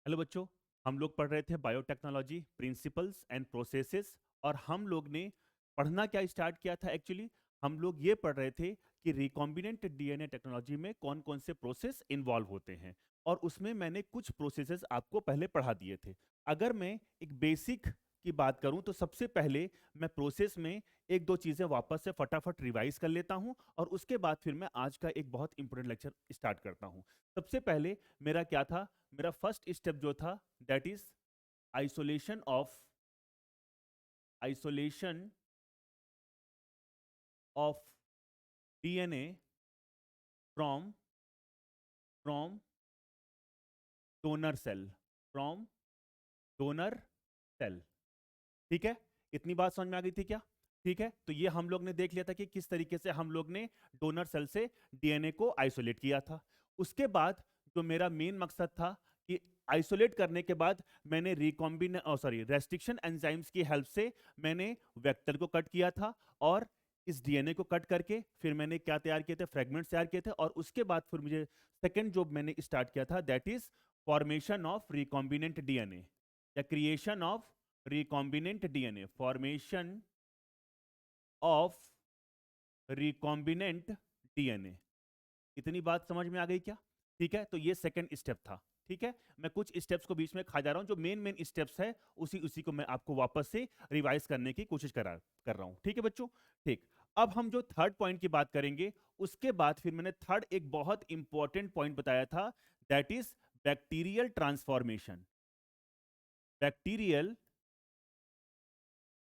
Hello बच्चों। हम लोग पढ़ रहे थे बायोटेक्नोलॉजी प्रिंसिपल्स एंड प्रोसेसेस। और हम लोग ने पढ़ना क्या स्टार्ट किया था एक्चुअली। हम लोग ये पढ़ रहे थे कि रिकॉम्बिनेंट डीएनए टेक्नोलॉजी में कौन कौन से प्रोसेस इन्वॉल्व होते हैं। और उसमें मैंने कुछ प्रोसेसेस आपको पहले पढ़ा दिए थे। अगर मैं एक बेसिक की बात करूं तो सबसे पहले मैं प्रोसेस में एक दो चीज़ें वापस से फटाफट रिवाइज कर लेता हूं, और उसके बाद फिर मैं आज का एक बहुत इंपॉर्टेंट लेक्चर स्टार्ट करता हूं। सबसे पहले मेरा क्या था, मेरा फर्स्ट स्टेप जो था that is isolation isolation of DNA from from donor cell, from donor cell. ठीक है, इतनी बात समझ में आ गई थी क्या? ठीक है, तो ये हम लोग ने देख लिया था कि किस तरीके से हम लोग ने डोनर सेल से डीएनए को आइसोलेट किया था। उसके बाद जो मेरा मेन मकसद था कि आइसोलेट करने के बाद मैंने रेस्ट्रिक्शन एंजाइम्स की हेल्प से मैंने वेक्टर को कट किया था, और इस डीएनए को कट करके फिर मैंने क्या तैयार किए थे, फ्रेगमेंट्स तैयार किए थे। और उसके बाद फिर मुझे सेकेंड जो मैंने स्टार्ट किया था that is formation of recombinant DNA या creation of recombinant DNA, formation of recombinant DNA। इतनी बात समझ में आ गई क्या? ठीक है, तो ये सेकंड स्टेप था। ठीक है, मैं कुछ स्टेप्स को बीच में खा जा रहा हूं, जो मेन मेन स्टेप्स है उसी उसी को मैं आपको वापस से रिवाइज करने की कोशिश कर रहा हूं। ठीक है बच्चों, ठीक। अब हम जो थर्ड पॉइंट की बात करेंगे, उसके बाद फिर मैंने थर्ड एक बहुत इंपॉर्टेंट पॉइंट बताया था that is bacterial transformation. Bacterial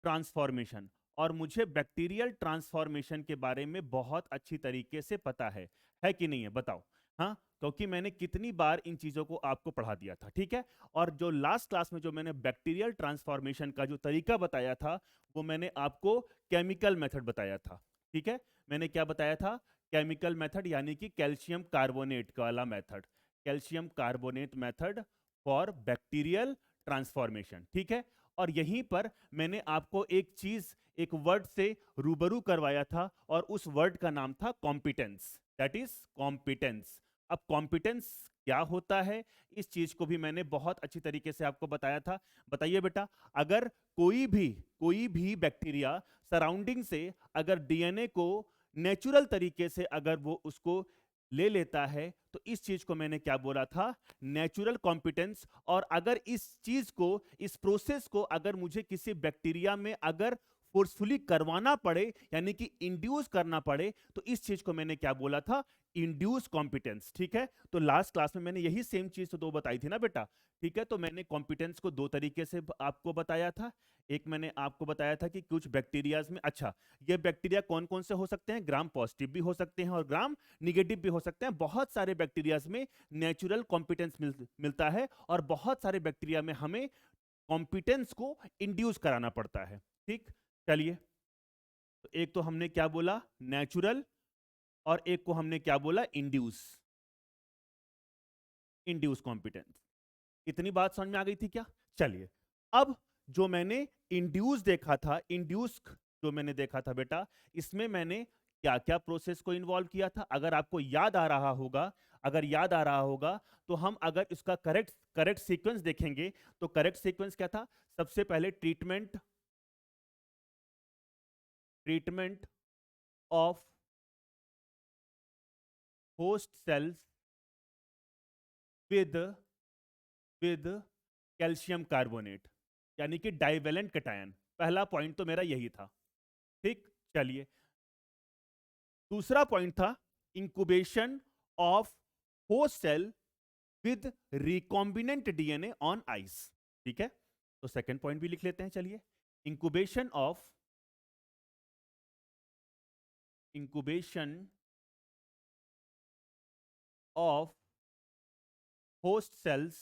transformation. और मुझे बैक्टीरियल ट्रांसफॉर्मेशन के बारे में बहुत अच्छी तरीके से पता है कि नहीं है बताओ? हाँ, क्योंकि मैंने कितनी बार इन चीजों को आपको पढ़ा दिया था। ठीक है, और जो लास्ट क्लास में जो मैंने बैक्टीरियल ट्रांसफॉर्मेशन का जो तरीका बताया था वो मैंने आपको केमिकल मेथड बताया था। ठीक है, मैंने क्या बताया था? केमिकल मेथड, यानी कि कैल्शियम कार्बोनेट वाला method, calcium carbonate method for bacterial transformation. ठीक है, और यहीं पर मैंने आपको एक चीज, एक वर्ड से रूबरू करवाया था, और उस वर्ड का नाम था कॉम्पिटेंस। That is competence. अब कॉम्पिटेंस क्या होता है, इस चीज को भी मैंने बहुत अच्छी तरीके से आपको बताया था। बताइए बेटा, अगर कोई भी बैक्टीरिया सराउंडिंग से अगर डीएनए को नेचुरल तरीके से अगर वो उसको ले लेता है, तो इस चीज को मैंने क्या बोला था? Natural competence. और अगर इस चीज को, इस प्रोसेस को अगर मुझे किसी बैक्टीरिया में अगर फोर्सफुली करवाना पड़े, यानी कि इंड्यूस करना पड़े, तो इस चीज को मैंने क्या बोला था? Induce competence. ठीक है, तो लास्ट क्लास में मैंने यही सेम चीज तो दो बताई थी ना बेटा। ठीक है, तो मैंने कॉम्पिटेंस को दो तरीके से आपको बताया था। एक मैंने आपको बताया था कि कुछ बैक्टीरियाज में, अच्छा, ये बैक्टीरिया कौन कौन से हो सकते हैं? ग्राम पॉजिटिव भी हो सकते हैं और ग्राम निगेटिव भी हो सकते हैं। बहुत सारे बैक्टीरियाज में नेचुरल कॉम्पिटेंस मिलता है, और बहुत सारे बैक्टीरिया में हमें कॉम्पिटेंस को इंड्यूस कराना पड़ता है। ठीक, चलिए, तो एक तो हमने क्या बोला? नेचुरल। और एक को हमने क्या बोला? Induce, induce competence. इतनी बात समझ में आ गई थी क्या? चलिए, अब जो मैंने इंड्यूस देखा था, इंड्यूस जो मैंने देखा था बेटा, इसमें मैंने क्या क्या प्रोसेस को इन्वॉल्व किया था, अगर आपको याद आ रहा होगा, अगर याद आ रहा होगा, तो हम अगर इसका करेक्ट करेक्ट सीक्वेंस देखेंगे, तो करेक्ट सीक्वेंस क्या था? सबसे पहले treatment, treatment of host cells with with calcium carbonate, यानी कि डाइवेलेंट कटायन। पहला पॉइंट तो मेरा यही था। ठीक, चलिए, दूसरा पॉइंट था incubation of host cell with recombinant DNA on ice. ठीक है, तो सेकंड पॉइंट भी लिख लेते हैं। चलिए, incubation of incubation of host cells,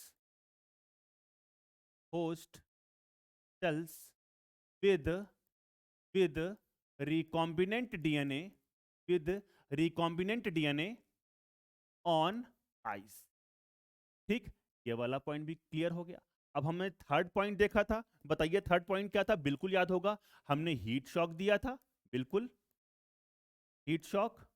host cells with with recombinant DNA, with recombinant DNA on ice. ठीक, ये वाला पॉइंट भी क्लियर हो गया। अब हमने थर्ड पॉइंट देखा था, बताइए थर्ड पॉइंट क्या था? बिल्कुल याद होगा, हमने हीट शॉक दिया था। बिल्कुल, हीट शॉक।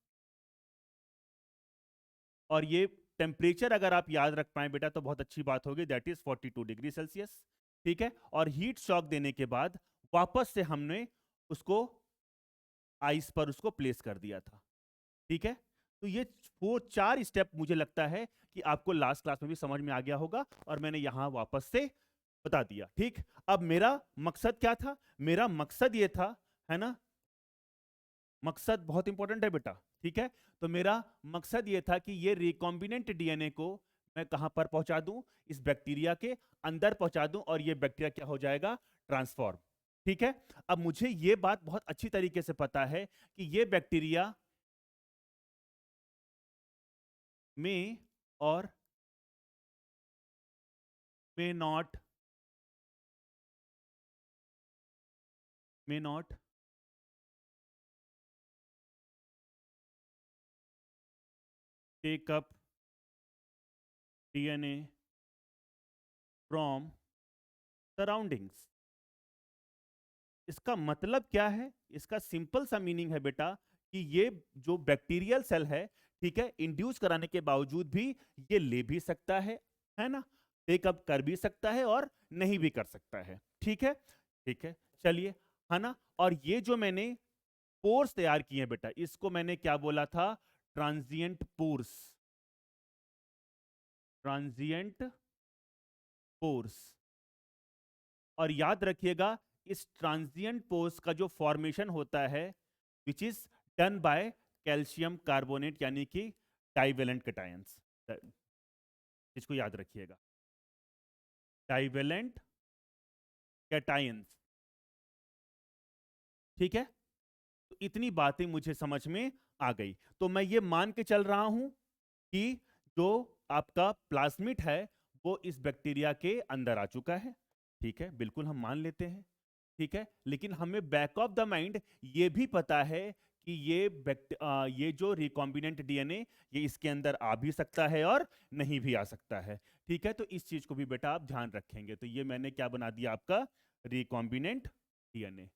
और ये टेम्परेचर अगर आप याद रख पाए बेटा तो बहुत अच्छी बात होगी, दैट इज 42 डिग्री सेल्सियस। ठीक है, और हीट शॉक देने के बाद वापस से हमने उसको आइस पर उसको प्लेस कर दिया था। ठीक है, तो ये वो 4 स्टेप मुझे लगता है कि आपको लास्ट क्लास में भी समझ में आ गया होगा, और मैंने यहां वापस से बता दिया। ठीक, अब मेरा मकसद क्या था? मेरा मकसद ये था, है ना, मकसद बहुत इंपॉर्टेंट है बेटा। ठीक है, तो मेरा मकसद ये था कि ये रिकॉम्बिनेंट डीएनए को मैं कहां पर पहुंचा दूं? इस बैक्टीरिया के अंदर पहुंचा दूं, और ये बैक्टीरिया क्या हो जाएगा? ट्रांसफॉर्म। ठीक है, अब मुझे ये बात बहुत अच्छी तरीके से पता है कि ये बैक्टीरिया में और may not take up DNA from surroundings। इसका मतलब क्या है? इसका सिंपल सा मीनिंग है बेटा कि ये जो बैक्टीरियल सेल है, ठीक है, इंड्यूस कराने के बावजूद भी ये ले भी सकता है ना, टेक अप कर भी सकता है और नहीं भी कर सकता है। ठीक है, ठीक है, चलिए, है ना। और ये जो मैंने पोर्स तैयार किए हैं बेटा, इसको मैंने क्या बोला था? Transient pores. Transient pores. और याद रखिएगा, इस ट्रांजिएंट पोर्स का जो फॉर्मेशन होता है which is done by calcium carbonate, यानी कि डाइवेलेंट कैटायंस। इसको याद रखिएगा, डाइवेलेंट कैटायंस। ठीक है, तो इतनी बातें मुझे समझ में आ गई। तो मैं ये मान के चल रहा हूं कि जो आपका प्लाज्मिड है वो इस बैक्टीरिया के अंदर आ चुका है। ठीक है, बिल्कुल हम मान लेते हैं। ठीक है, लेकिन हमें बैक ऑफ द माइंड ये भी पता है कि ये जो रिकॉम्बिनेंट डीएनए ये इसके अंदर आ भी सकता है और नहीं भी आ सकता है। ठीक है, तो इस चीज को भी बेटा आप ध्यान रखेंगे। तो ये मैंने क्या बना दिया आपका? Recombinant DNA.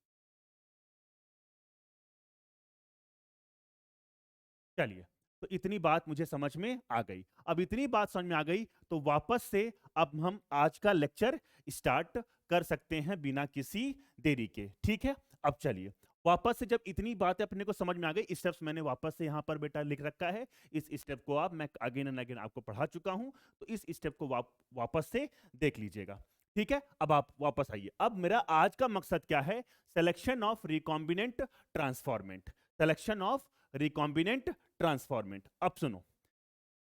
चलिए, तो इतनी बात मुझे समझ में आ गई। अब इतनी बात समझ में आ गई तो वापस से अब हम आज का लेक्चर स्टार्ट कर सकते हैं बिना किसी देरी के। ठीक है, अब चलिए, वापस से जब इतनी बातें अपने को समझ में आ गई, स्टेप्स मैंने वापस से यहाँ पर बेटा लिख रखा है। इस स्टेप को आप मैं अगेन एंड अगेन आपको पढ़ा चुका हूँ, तो इस स्टेप को वापस से देख लीजिएगा। ठीक है, अब आप वापस आइए। अब मेरा आज का मकसद क्या है? Selection of recombinant transformant. Selection of recombinant transformant. अब सुनो,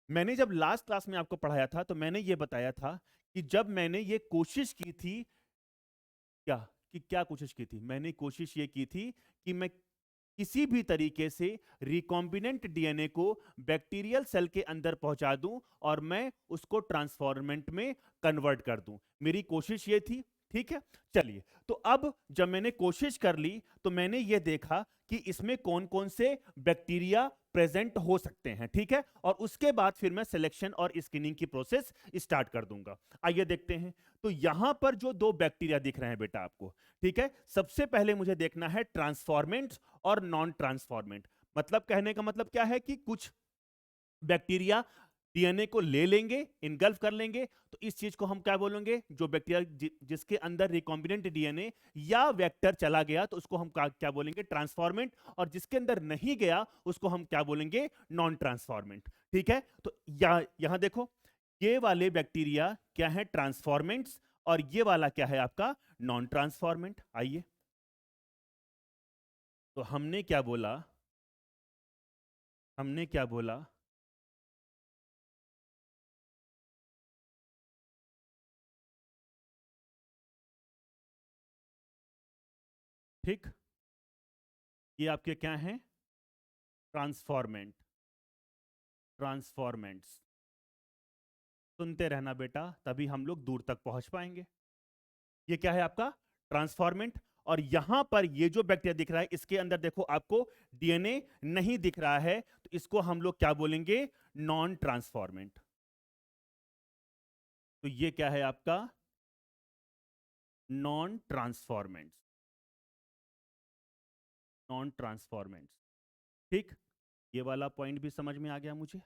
मैंने जब लास्ट क्लास में आपको पढ़ाया था तो मैंने ये बताया था कि जब मैंने ये कोशिश की थी, क्या क्या कोशिश की थी? मैंने कोशिश ये की थी कि मैं किसी भी तरीके से रिकॉम्बिनेंट डीएनए को बैक्टीरियल सेल के अंदर पहुंचा दूं और मैं उसको ट्रांसफॉर्मेंट में कन्वर्ट कर दूं। मेरी कोशिश ये थी। ठीक है, चलिए, तो अब जब मैंने कोशिश कर ली तो मैंने ये देखा कि इसमें कौन कौन से बैक्टीरिया प्रेजेंट हो सकते हैं। ठीक है, और उसके बाद फिर मैं सिलेक्शन और स्क्रीनिंग की प्रोसेस स्टार्ट कर दूंगा। आइए देखते हैं। तो यहां पर जो 2 बैक्टीरिया दिख रहे हैं बेटा आपको, ठीक है, सबसे पहले मुझे देखना है ट्रांसफॉर्मेंट्स और नॉन ट्रांसफॉर्मेंट। मतलब कहने का मतलब क्या है कि कुछ बैक्टीरिया डीएनए को ले लेंगे, इनगल्फ कर लेंगे, तो इस चीज को हम क्या बोलेंगे? जो बैक्टीरिया जिसके अंदर रिकॉम्बिनेंट डीएनए या वेक्टर चला गया तो उसको हम क्या बोलेंगे? ट्रांसफॉर्मेंट। और जिसके अंदर नहीं गया उसको हम क्या बोलेंगे? Non transformant. ठीक है, तो यहां देखो, ये वाले बैक्टीरिया क्या है? ट्रांसफॉर्मेंट्स, और ये वाला क्या है आपका? Non transformant. आइए, तो हमने क्या बोला? हमने क्या बोला? ठीक, ये आपके क्या हैं? ट्रांसफॉर्मेंट। ट्रांसफॉर्मेंट्स। सुनते रहना बेटा, तभी हम लोग दूर तक पहुंच पाएंगे। ये क्या है आपका? ट्रांसफॉर्मेंट। और यहां पर ये जो बैक्टीरिया दिख रहा है इसके अंदर देखो आपको डीएनए नहीं दिख रहा है, तो इसको हम लोग क्या बोलेंगे? Non transformant. तो ये क्या है आपका? Non transformant. Non transformant. ठीक, ये वाला पॉइंट भी समझ में आ गया मुझे।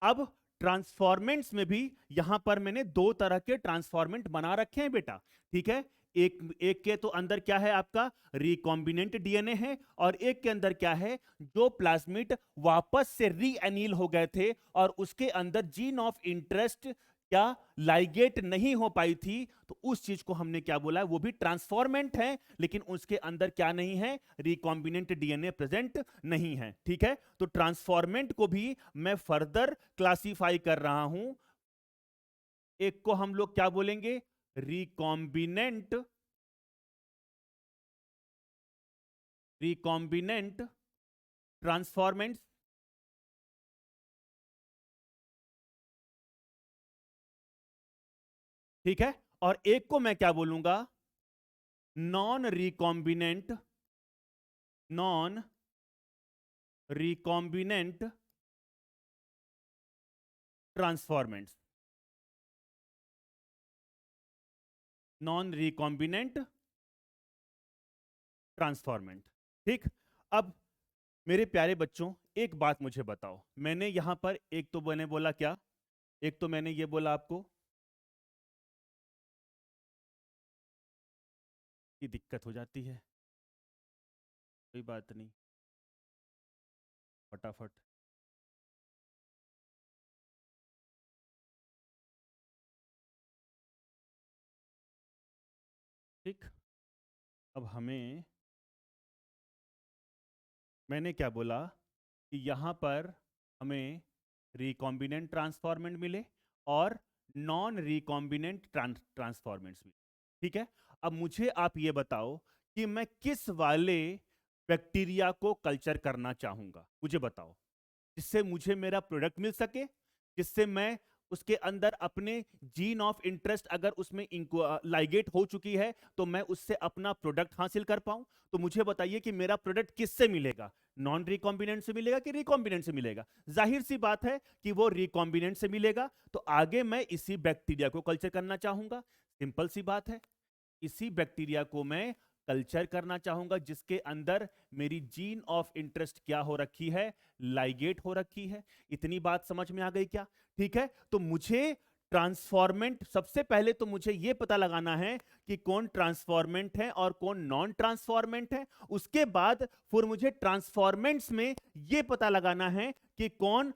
अब ट्रांसफॉर्मेंट्स में भी यहां पर मैंने दो तरह के ट्रांसफॉर्मेंट बना रखे हैं बेटा, ठीक है। एक एक के तो अंदर क्या है, आपका रिकॉम्बिनेंट डीएनए है, और एक के अंदर क्या है, जो प्लाज्मिड वापस से रीएनील हो गए थे और उसके अंदर जीन ऑफ इंटरेस्ट क्या लाइगेट नहीं हो पाई थी, तो उस चीज को हमने क्या बोला, वो भी ट्रांसफॉर्मेंट है, लेकिन उसके अंदर क्या नहीं है, रिकॉम्बिनेंट डीएनए प्रेजेंट नहीं है, ठीक है। तो ट्रांसफॉर्मेंट को भी मैं फर्दर क्लासिफाई कर रहा हूं। एक को हम लोग क्या बोलेंगे, रिकॉम्बिनेंट रिकॉम्बिनेंट ट्रांसफॉर्मेंट्स, ठीक है। और एक को मैं क्या बोलूंगा, non recombinant non recombinant transformants, non recombinant transformant, ठीक। अब मेरे प्यारे बच्चों, एक बात मुझे बताओ, मैंने यहां पर एक तो मैंने बोला क्या, एक तो मैंने ये बोला आपको कि दिक्कत हो जाती है, कोई बात नहीं, फटाफट। ठीक, अब हमें, मैंने क्या बोला कि यहां पर हमें रिकॉम्बिनेंट ट्रांसफॉर्मेंट मिले और नॉन रिकॉम्बिनेंट ट्रांसफॉर्मेंट्स मिले, ठीक है। अब मुझे आप ये बताओ कि मैं किस वाले बैक्टीरिया को कल्चर करना चाहूंगा, मुझे बताओ, जिससे मुझे मेरा प्रोडक्ट मिल सके, जिससे मैं उसके अंदर अपने जीन ऑफ इंटरेस्ट अगर उसमें लाइगेट हो चुकी है तो मैं उससे अपना प्रोडक्ट हासिल कर पाऊं। तो मुझे बताइए कि मेरा प्रोडक्ट किससे मिलेगा, नॉन रिकॉम्बिनेंट से मिलेगा कि रिकॉम्बिनेंट से मिलेगा? जाहिर सी बात है कि वो रिकॉम्बिनेंट से मिलेगा, तो आगे मैं इसी बैक्टीरिया को कल्चर करना चाहूंगा। सिंपल सी बात है, इसी बैक्टीरिया को मैं कल्चर करना चाहूंगा जिसके अंदर मेरी जीन ऑफ इंटरेस्ट क्या हो रखी है, लाइगेट हो रखी है। इतनी बात समझ में आ गई क्या? ठीक है, तो मुझे ट्रांसफॉर्मेंट, सबसे पहले तो मुझे यह पता लगाना है कि कौन ट्रांसफॉर्मेंट है और कौन नॉन ट्रांसफॉर्मेंट है। उसके बाद फिर मुझे ट्रांसफॉर्मेंट्स में यह पता लगाना है कि कौन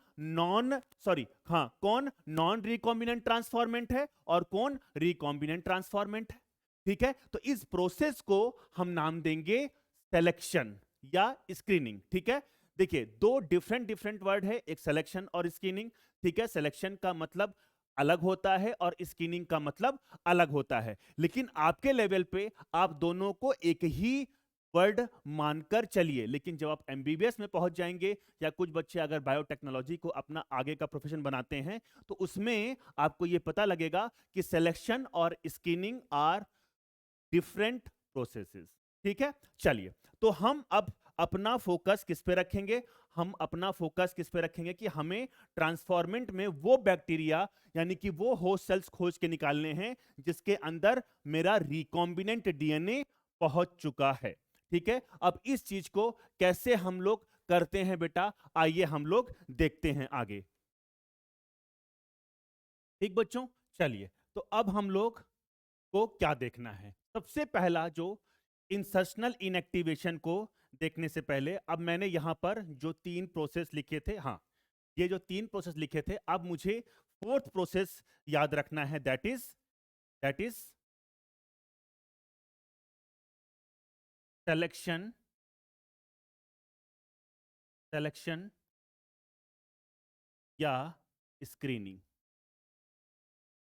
कौन नॉन रिकॉम्बिनेंट ट्रांसफॉर्मेंट है और कौन रिकॉम्बिनेंट ट्रांसफॉर्मेंट है। ठीक है, तो इस प्रोसेस को हम नाम देंगे सिलेक्शन या स्क्रीनिंग। ठीक है, देखिए दो डिफरेंट डिफरेंट वर्ड है, एक सिलेक्शन और स्क्रीनिंग। ठीक है, सिलेक्शन का मतलब अलग होता है और स्क्रीनिंग का मतलब अलग होता है, लेकिन आपके लेवल पे आप दोनों को एक ही वर्ड मानकर चलिए। लेकिन जब आप एमबीबीएस में पहुंच जाएंगे या कुछ बच्चे अगर बायोटेक्नोलॉजी को अपना आगे का प्रोफेशन बनाते हैं तो उसमें आपको यह पता लगेगा कि सिलेक्शन और स्क्रीनिंग आर डिफरेंट प्रोसेसेस। ठीक है, चलिए, तो हम अब अपना फोकस किस पे रखेंगे, हम अपना फोकस किस पे रखेंगे कि हमें ट्रांसफॉर्मेंट में वो बैक्टीरिया यानी कि वो होस्ट सेल्स खोज के निकालने हैं जिसके अंदर मेरा रिकॉम्बिनेंट डीएनए पहुंच चुका है। ठीक है, अब इस चीज को कैसे हम लोग करते हैं बेटा, आइए हम लोग देखते हैं आगे। ठीक बच्चों, चलिए, तो अब हम लोग को क्या देखना है, सबसे पहला जो इंसर्शनल इनएक्टिवेशन को देखने से पहले, अब मैंने यहां पर जो तीन प्रोसेस लिखे थे, हाँ ये जो तीन प्रोसेस लिखे थे, अब मुझे फोर्थ प्रोसेस याद रखना है, दैट इज सिलेक्शन या स्क्रीनिंग।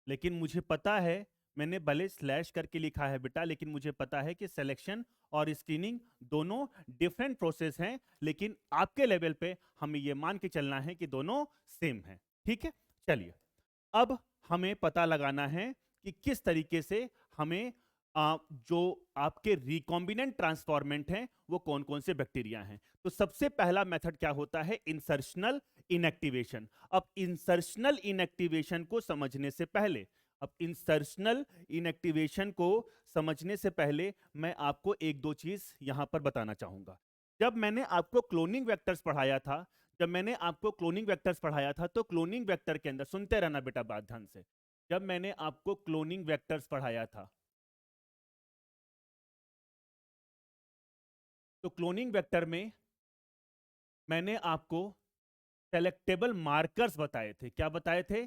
लेकिन मुझे पता है, मैंने भले स्लैश करके लिखा है बेटा, लेकिन मुझे पता है कि सिलेक्शन और स्क्रीनिंग दोनों डिफरेंट प्रोसेस हैं, लेकिन आपके लेवल पे हमें ये मान के चलना है कि दोनों सेम हैं। ठीक है, चलिए, अब हमें पता लगाना है कि किस तरीके से हमें जो आपके रिकॉम्बिनेंट ट्रांसफॉर्मेंट हैं वो कौन कौन से बैक्टीरिया हैं। तो सबसे पहला मेथड क्या होता है, इंसर्शनल इनएक्टिवेशन। अब इंसर्शनल इनएक्टिवेशन को समझने से पहले, मैं आपको एक दो चीज यहां पर बताना चाहूंगा। जब मैंने आपको क्लोनिंग वेक्टर्स पढ़ाया था, जब मैंने आपको क्लोनिंग वेक्टर्स पढ़ाया था तो क्लोनिंग वेक्टर के अंदर, सुनते रहना बेटा बात ध्यान से, जब मैंने आपको क्लोनिंग वेक्टर्स पढ़ाया था तो क्लोनिंग वेक्टर में मैंने आपको सेलेक्टेबल मार्कर्स बताए थे। क्या बताए थे?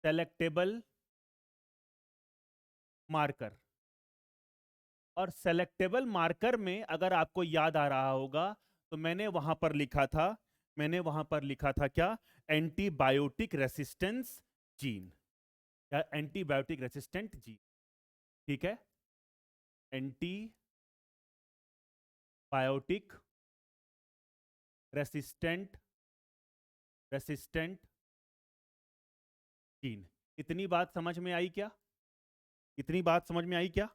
Selectable marker. और सेलेक्टेबल मार्कर में अगर आपको याद आ रहा होगा तो मैंने वहां पर लिखा था क्या? एंटीबायोटिक रेसिस्टेंस जीन या एंटीबायोटिक रेसिस्टेंट जीन। ठीक है, एंटीबायोटिक रेसिस्टेंट रेसिस्टेंट जीन। इतनी बात समझ में आई क्या? इतनी बात समझ में आई क्या?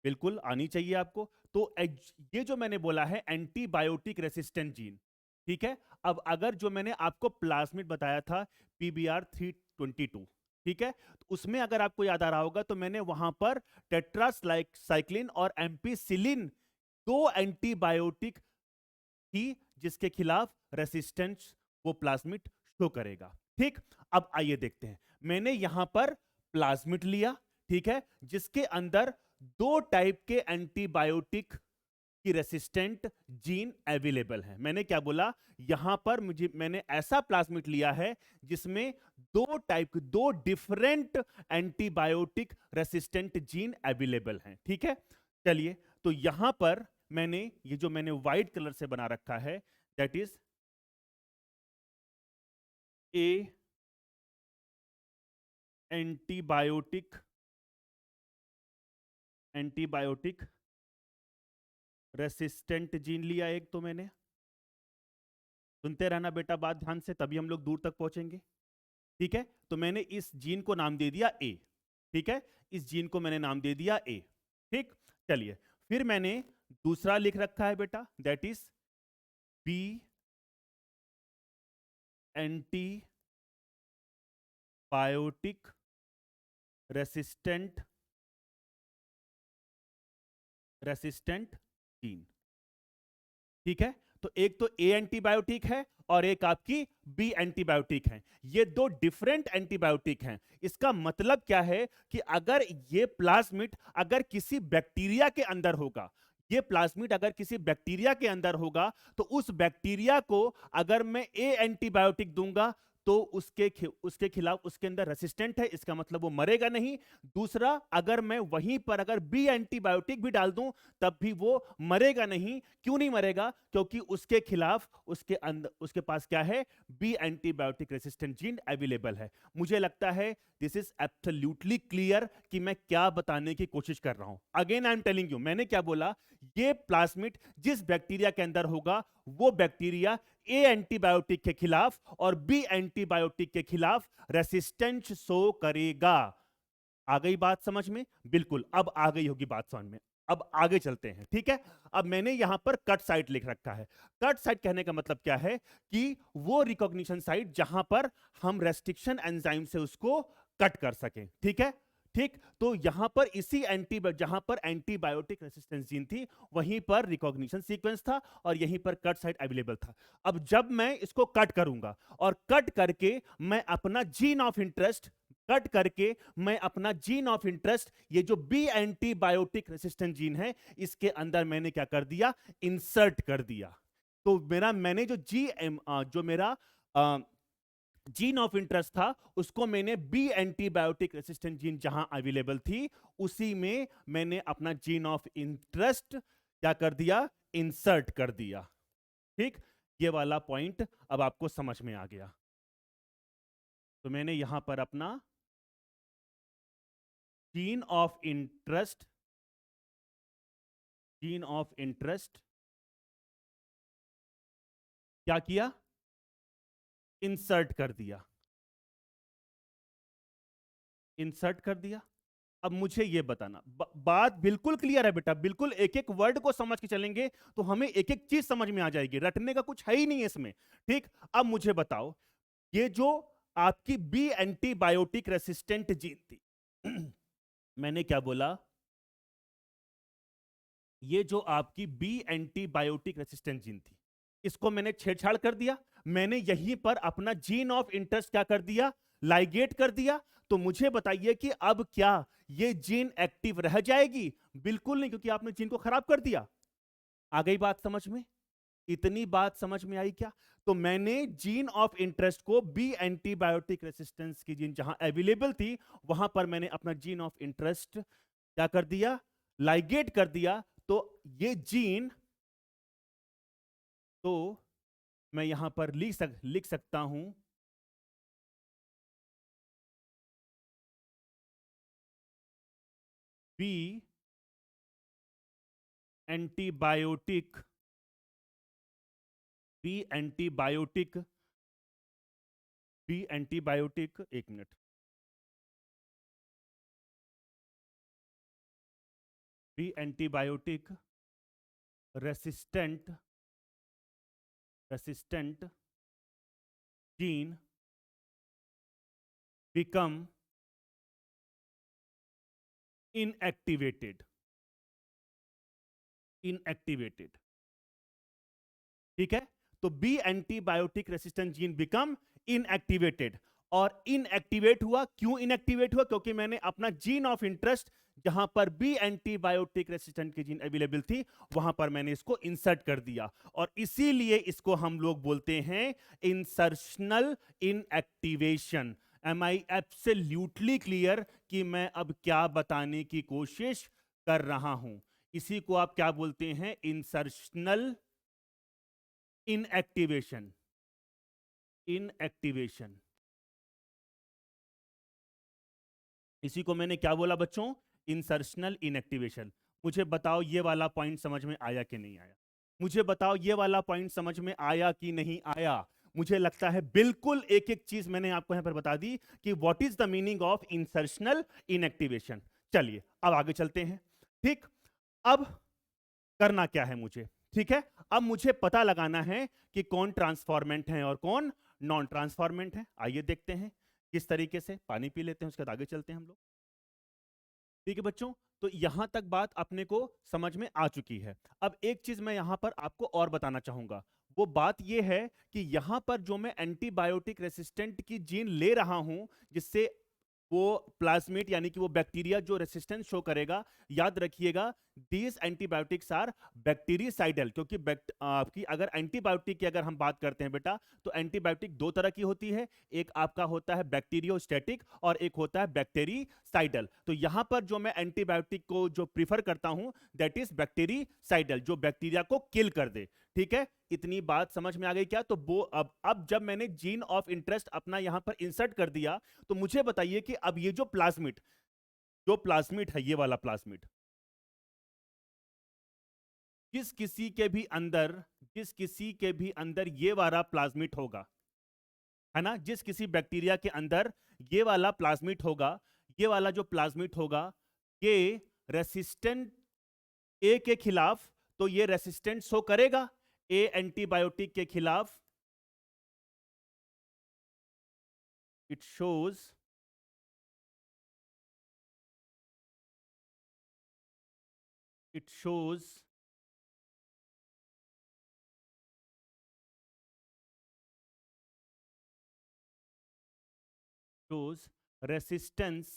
बिल्कुल आनी चाहिए आपको। तो ये जो मैंने बोला है एंटीबायोटिक रेसिस्टेंट जीन, ठीक है। अब अगर जो मैंने आपको प्लाज्मिड बताया था PBr322, ठीक है, तो उसमें अगर आपको याद आ रहा होगा तो मैंने वहां पर टेट्रासाइक्लिन और एम्पिसिलिन दो एंटीबायोटिक थी जिसके खिलाफ रेसिस्टेंस वो प्लाज्मिड शो करेगा। ठीक, अब आइए देखते हैं। मैंने यहां पर प्लाज्मिड लिया, ठीक है, जिसके अंदर दो टाइप के एंटीबायोटिक की रेसिस्टेंट जीन अवेलेबल है। मैंने क्या बोला? यहां पर मैंने ऐसा प्लाज्मिड लिया है जिसमें दो different antibiotic resistant gene available हैं। ठीक है, चलिए, तो यहां पर ये जो मैंने व्हाइट कलर से बना रखा है that is a antibiotic resistant gene लिया एक, तो मैंने, सुनते रहना बेटा बात ध्यान से, तभी हम लोग दूर तक पहुंचेंगे। ठीक है, तो मैंने इस जीन को नाम दे दिया ए। ठीक है, इस जीन को मैंने नाम दे दिया ए। ठीक, चलिए, फिर मैंने दूसरा लिख रखा है बेटा that is B antibiotic resistant gene. ठीक है, तो एक तो ए एंटीबायोटिक है और एक आपकी बी एंटीबायोटिक है। ये दो डिफरेंट एंटीबायोटिक हैं। इसका मतलब क्या है कि अगर ये प्लाज्मिड अगर किसी बैक्टीरिया के अंदर होगा, ये प्लाज्मिड अगर किसी बैक्टीरिया के अंदर होगा तो उस बैक्टीरिया को अगर मैं ए एंटीबायोटिक दूंगा तो उसके खिलाफ उसके अंदर रेसिस्टेंट है, इसका मतलब वो मरेगा नहीं। दूसरा, अगर मैं वहीं पर अगर बी एंटीबायोटिक भी डाल दूं तब भी वो मरेगा नहीं। क्यों नहीं मरेगा? क्योंकि उसके खिलाफ उसके पास क्या है? B antibiotic resistant gene available है। मुझे लगता है दिस इज एब्सोल्युटली क्लियर कि मैं क्या बताने की कोशिश कर रहा हूं। Again I am telling you, मैंने क्या बोला? ये प्लाज्मिड जिस बैक्टीरिया के अंदर होगा वो बैक्टीरिया ए एंटीबायोटिक के खिलाफ और बी एंटीबायोटिक के खिलाफ रेसिस्टेंस शो करेगा। आ गई बात समझ में? बिल्कुल, अब आ गई होगी बात समझ में। अब आगे चलते हैं। ठीक है, अब मैंने यहां पर कट साइट लिख रखा है। कट साइट कहने का मतलब क्या है कि वो रिकॉग्निशन साइट जहां पर हम रेस्ट्रिक्शन एंजाइम से उसको कट कर सकें। ठीक है, ठीक, तो यहां पर जहां पर एंटीबायोटिक रेसिस्टेंस जीन थी वहीं पर रिकॉग्निशन सीक्वेंस था और यहीं पर कट साइट अवेलेबल था। अब जब मैं इसको कट करूंगा और कट करके मैं अपना जीन ऑफ इंटरेस्ट ये जो बी एंटीबायोटिक रेसिस्टेंट जीन है इसके अंदर मैंने क्या कर दिया? इंसर्ट कर दिया। तो मैंने जो मेरा जीन ऑफ इंटरेस्ट था उसको मैंने बी एंटीबायोटिक रेसिस्टेंट जीन जहां अवेलेबल थी उसी में मैंने अपना जीन ऑफ इंटरेस्ट क्या कर दिया? इंसर्ट कर दिया। ठीक, ये वाला पॉइंट अब आपको समझ में आ गया। तो मैंने यहां पर अपना जीन ऑफ इंटरेस्ट क्या किया? इंसर्ट कर दिया। अब मुझे ये बताना, बात बिल्कुल क्लियर है बेटा, बिल्कुल एक एक वर्ड को समझ के चलेंगे तो हमें एक एक चीज समझ में आ जाएगी, रटने का कुछ है ही नहीं है इसमें। ठीक, अब मुझे बताओ, ये जो आपकी बी एंटीबायोटिक रेसिस्टेंट जीन थी मैंने क्या बोला? ये जो आपकी बी एंटीबायोटिक रेसिस्टेंट जीन थी इसको मैंने छेड़छाड़ कर दिया। मैंने यहीं पर अपना जीन ऑफ इंटरेस्ट क्या कर दिया, लाइगेट कर दिया। तो मुझे बताइए कि अब क्या ये जीन एक्टिव रह जाएगी? बिल्कुल नहीं, क्योंकि आपने जीन को खराब कर दिया। आ गई बात समझ में? इतनी बात समझ में आई क्या? तो मैंने जीन ऑफ इंटरेस्ट को बी एंटीबायोटिक रेसिस्टेंस की जीन जहां अवेलेबल थी, वहां पर मैंने अपना जीन ऑफ इंटरेस्ट क्या कर दिया, लाइगेट कर दिया। तो ये जीन, तो मैं यहां पर लिख सकता हूं B antibiotic, B antibiotic, B antibiotic, एक मिनट, B antibiotic resistant, resistant gene become inactivated, inactivated. ठीक है, तो B antibiotic resistant gene become inactivated. और इनएक्टिवेट हुआ, क्यों इनएक्टिवेट हुआ? क्योंकि मैंने अपना जीन ऑफ इंटरेस्ट जहां पर बी एंटीबायोटिक रेसिस्टेंट की जीन अवेलेबल थी, वहां पर मैंने इसको इंसर्ट कर दिया। और इसीलिए इसको हम लोग बोलते हैं insertional inactivation. Am I absolutely clear कि मैं अब क्या बताने की कोशिश कर रहा हूं? इसी को आप क्या बोलते हैं? Insertional inactivation, inactivation. इसी को मैंने क्या बोला बच्चों? Insertional inactivation. मुझे बताओ ये वाला पॉइंट समझ में आया कि नहीं आया? मुझे बताओ ये वाला पॉइंट समझ में आया कि नहीं आया? मुझे लगता है बिल्कुल एक एक चीज मैंने आपको यहां पर बता दी कि what is the meaning of insertional inactivation. चलिए अब आगे चलते हैं। ठीक, अब करना क्या है मुझे? ठीक है, अब मुझे पता लगाना है कि कौन ट्रांसफॉर्मेंट है और कौन नॉन ट्रांसफॉर्मेंट है। आइए देखते हैं किस तरीके से। पानी पी लेते हैं, उसके बाद आगे चलते हैं हम लोग। ठीक है बच्चों, तो यहां तक बात अपने को समझ में आ चुकी है। अब एक चीज मैं यहां पर आपको और बताना चाहूंगा। वो बात यह है कि यहां पर जो मैं एंटीबायोटिक रेसिस्टेंट की जीन ले रहा हूं, जिससे वो प्लाज्मिड यानी कि वो बैक्टीरिया जो रेसिस्टेंस शो करेगा, याद रखिएगा दीज एंटीबायोटिक्स आर बैक्टीरियासाइडल। क्योंकि आपकी अगर एंटीबायोटिक की अगर हम बात करते हैं बेटा, तो एंटीबायोटिक दो तरह की होती है। एक आपका होता है बैक्टीरियोस्टैटिक और एक होता है बैक्टीरिसाइडल। तो यहां पर जो मैं एंटीबायोटिक को जो प्रीफर करता हूं, दैट इज बैक्टीरिसाइडल, जो बैक्टीरिया को किल कर दे। ठीक है, इतनी बात समझ में आ गई क्या? तो वो अब जब मैंने जीन ऑफ इंटरेस्ट अपना यहां पर इंसर्ट कर दिया, तो मुझे बताइए कि अब ये जो प्लाज्मिड है, ये वाला प्लाज्मिड जिस किसी के भी अंदर, जिस किसी के भी अंदर ये वाला प्लाज्मिड होगा, है ना, जिस किसी बैक्टीरिया के अंदर ये वाला प्लाज्मिड होगा, ये वाला जो प्लाज्मिड होगा, ये रेसिस्टेंट ए के खिलाफ, तो ये रेसिस्टेंट शो करेगा ए एंटीबायोटिक के खिलाफ। It shows it shows shows resistance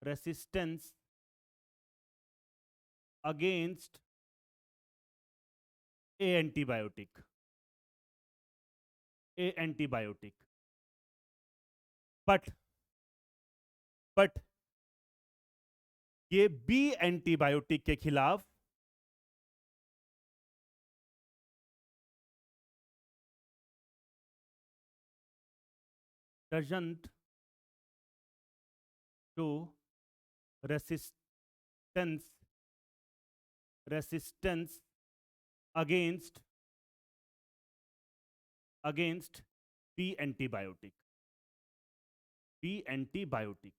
resistance against a antibiotic, a antibiotic, but but ये बी एंटीबायोटिक के खिलाफ doesn't show resistance, resistance against against B antibiotic, B antibiotic.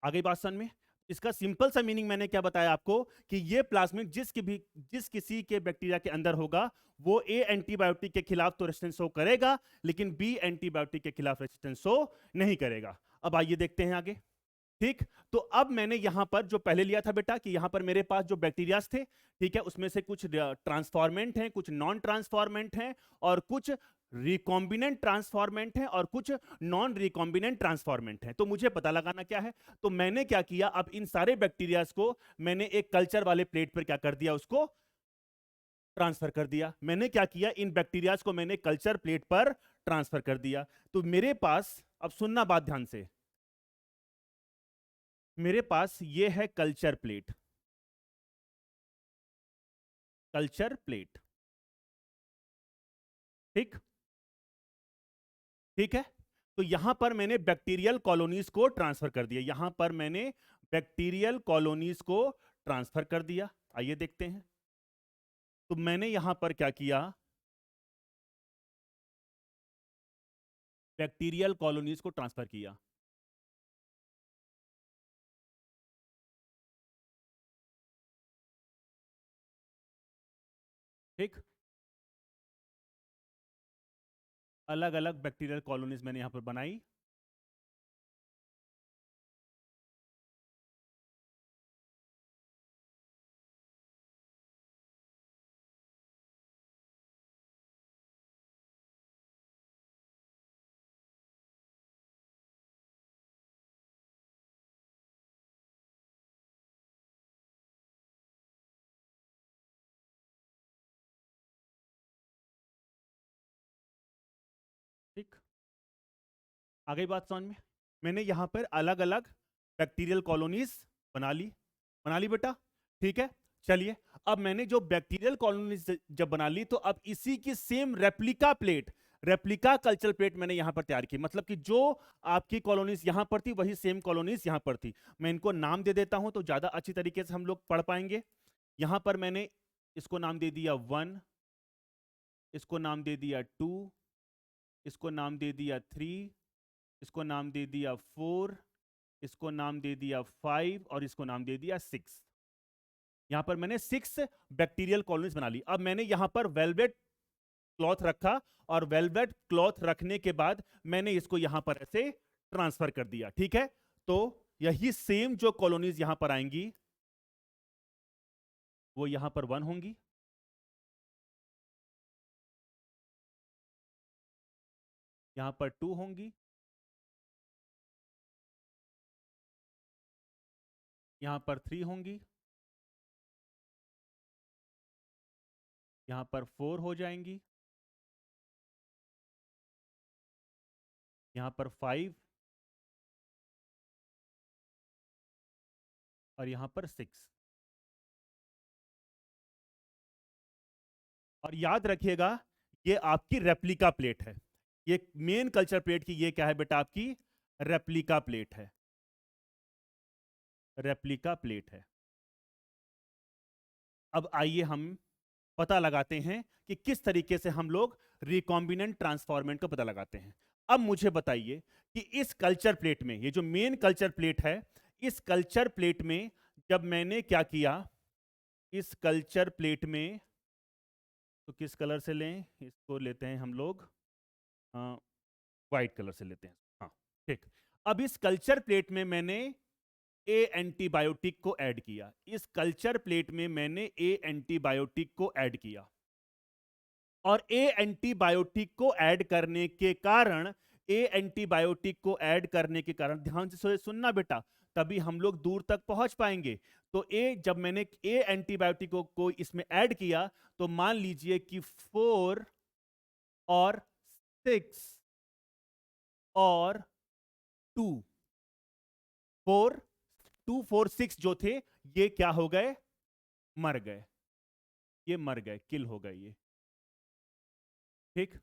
आ गई बात समझ में? इसका सिंपल सा मीनिंग मैंने क्या बताया आपको कि ये प्लाज्मिड जिस किसी के बैक्टीरिया के अंदर होगा, वो ए एंटीबायोटिक के खिलाफ तो रेजिस्टेंस शो करेगा, लेकिन बी एंटीबायोटिक के खिलाफ रेजिस्टेंस शो नहीं करेगा। अब आइए देखते हैं आगे। ठीक। तो अब मैंने यहां पर जो पहले लिया था बेटा कि यहां पर मेरे पास जो बैक्टीरियाज थे, ठीक है, उसमें से कुछ ट्रांसफॉर्मेंट हैं, कुछ नॉन ट्रांसफॉर्मेंट हैं, और कुछ रिकॉम्बिनेंट ट्रांसफॉर्मेंट हैं, और कुछ नॉन रिकॉम्बिनेंट ट्रांसफॉर्मेंट हैं। तो मुझे पता लगाना क्या है, तो मैंने क्या किया, अब इन सारे बैक्टीरियाज को मैंने एक कल्चर वाले प्लेट पर क्या कर दिया, उसको ट्रांसफर कर दिया। मैंने क्या किया, इन बैक्टीरियाज को मैंने कल्चर प्लेट पर ट्रांसफर कर दिया। तो मेरे पास, अब सुनना बात ध्यान से, मेरे पास ये है कल्चर प्लेट, कल्चर प्लेट, ठीक, ठीक है। तो यहां पर मैंने बैक्टीरियल कॉलोनीज को ट्रांसफर कर दिया, यहां पर मैंने बैक्टीरियल कॉलोनीज को ट्रांसफर कर दिया। आइए देखते हैं। तो मैंने यहां पर क्या किया, बैक्टीरियल कॉलोनीज को ट्रांसफर किया। ठीक, अलग अलग बैक्टीरियल कॉलोनीज मैंने यहां पर बनाई। ठीक, आ गई बात समझ में। मैंने यहां पर अलग अलग बैक्टीरियल कॉलोनीज बना ली, बना ली बेटा, ठीक है। चलिए, अब मैंने जो बैक्टीरियल कॉलोनीज जब बना ली, तो अब इसी की same replica plate, replica culture plate मैंने यहां पर तैयार की। मतलब कि जो आपकी कॉलोनीज यहां पर थी, वही सेम कॉलोनीज यहां पर थी। मैं इनको नाम दे देता हूं तो ज्यादा अच्छी तरीके से हम लोग पढ़ पाएंगे। यहां पर मैंने इसको नाम दे दिया 1, इसको नाम दे दिया 2, इसको नाम दे दिया 3, इसको नाम दे दिया 4, इसको नाम दे दिया 5, और इसको नाम दे दिया 6। यहां पर मैंने 6 बैक्टीरियल कॉलोनीज बना ली। अब मैंने यहां पर वेलवेट क्लॉथ रखा, और वेलवेट क्लॉथ रखने के बाद मैंने इसको यहां पर ऐसे ट्रांसफर कर दिया, ठीक है। तो यही सेम जो कॉलोनीज यहां पर आएंगी, वो यहां पर 1 होंगी, यहां पर 2 होंगी, यहां पर 3 होंगी, यहां पर 4 हो जाएंगी, यहां पर 5, और यहां पर 6। और याद रखिएगा, ये आपकी रेप्लिका प्लेट है। ये मेन कल्चर प्लेट की ये क्या है बेटा, आपकी रेप्लिका प्लेट है, रेप्लिका प्लेट है। अब आइए हम पता लगाते हैं कि किस तरीके से हम लोग रिकॉम्बिनेंट ट्रांसफॉर्मेंट का पता लगाते हैं। अब मुझे बताइए कि इस कल्चर प्लेट में, ये जो मेन कल्चर प्लेट है, इस कल्चर प्लेट में जब मैंने क्या किया, इस कल्चर प्लेट में, तो किस कलर से लें, इसको लेते हैं हम लोग व्हाइट कलर से लेते हैं, हाँ, ठीक। अब इस कल्चर प्लेट में मैंने ए एंटीबायोटिक को ऐड किया, इस कल्चर प्लेट में मैंने ए एंटीबायोटिक को ऐड किया, और ए एंटीबायोटिक को ऐड करने के कारण, ए एंटीबायोटिक को ऐड करने के कारण, ध्यान से सुनना बेटा, तभी हम लोग दूर तक पहुंच पाएंगे। तो जब मैंने ए एंटीबायोटिक को इसमें ऐड किया, तो मान लीजिए कि 4 और 6 और 2, 4, 2, 4, 6 जो थे, ये क्या हो गए, मर गए, ये मर गए, किल हो गए ये, ठीक।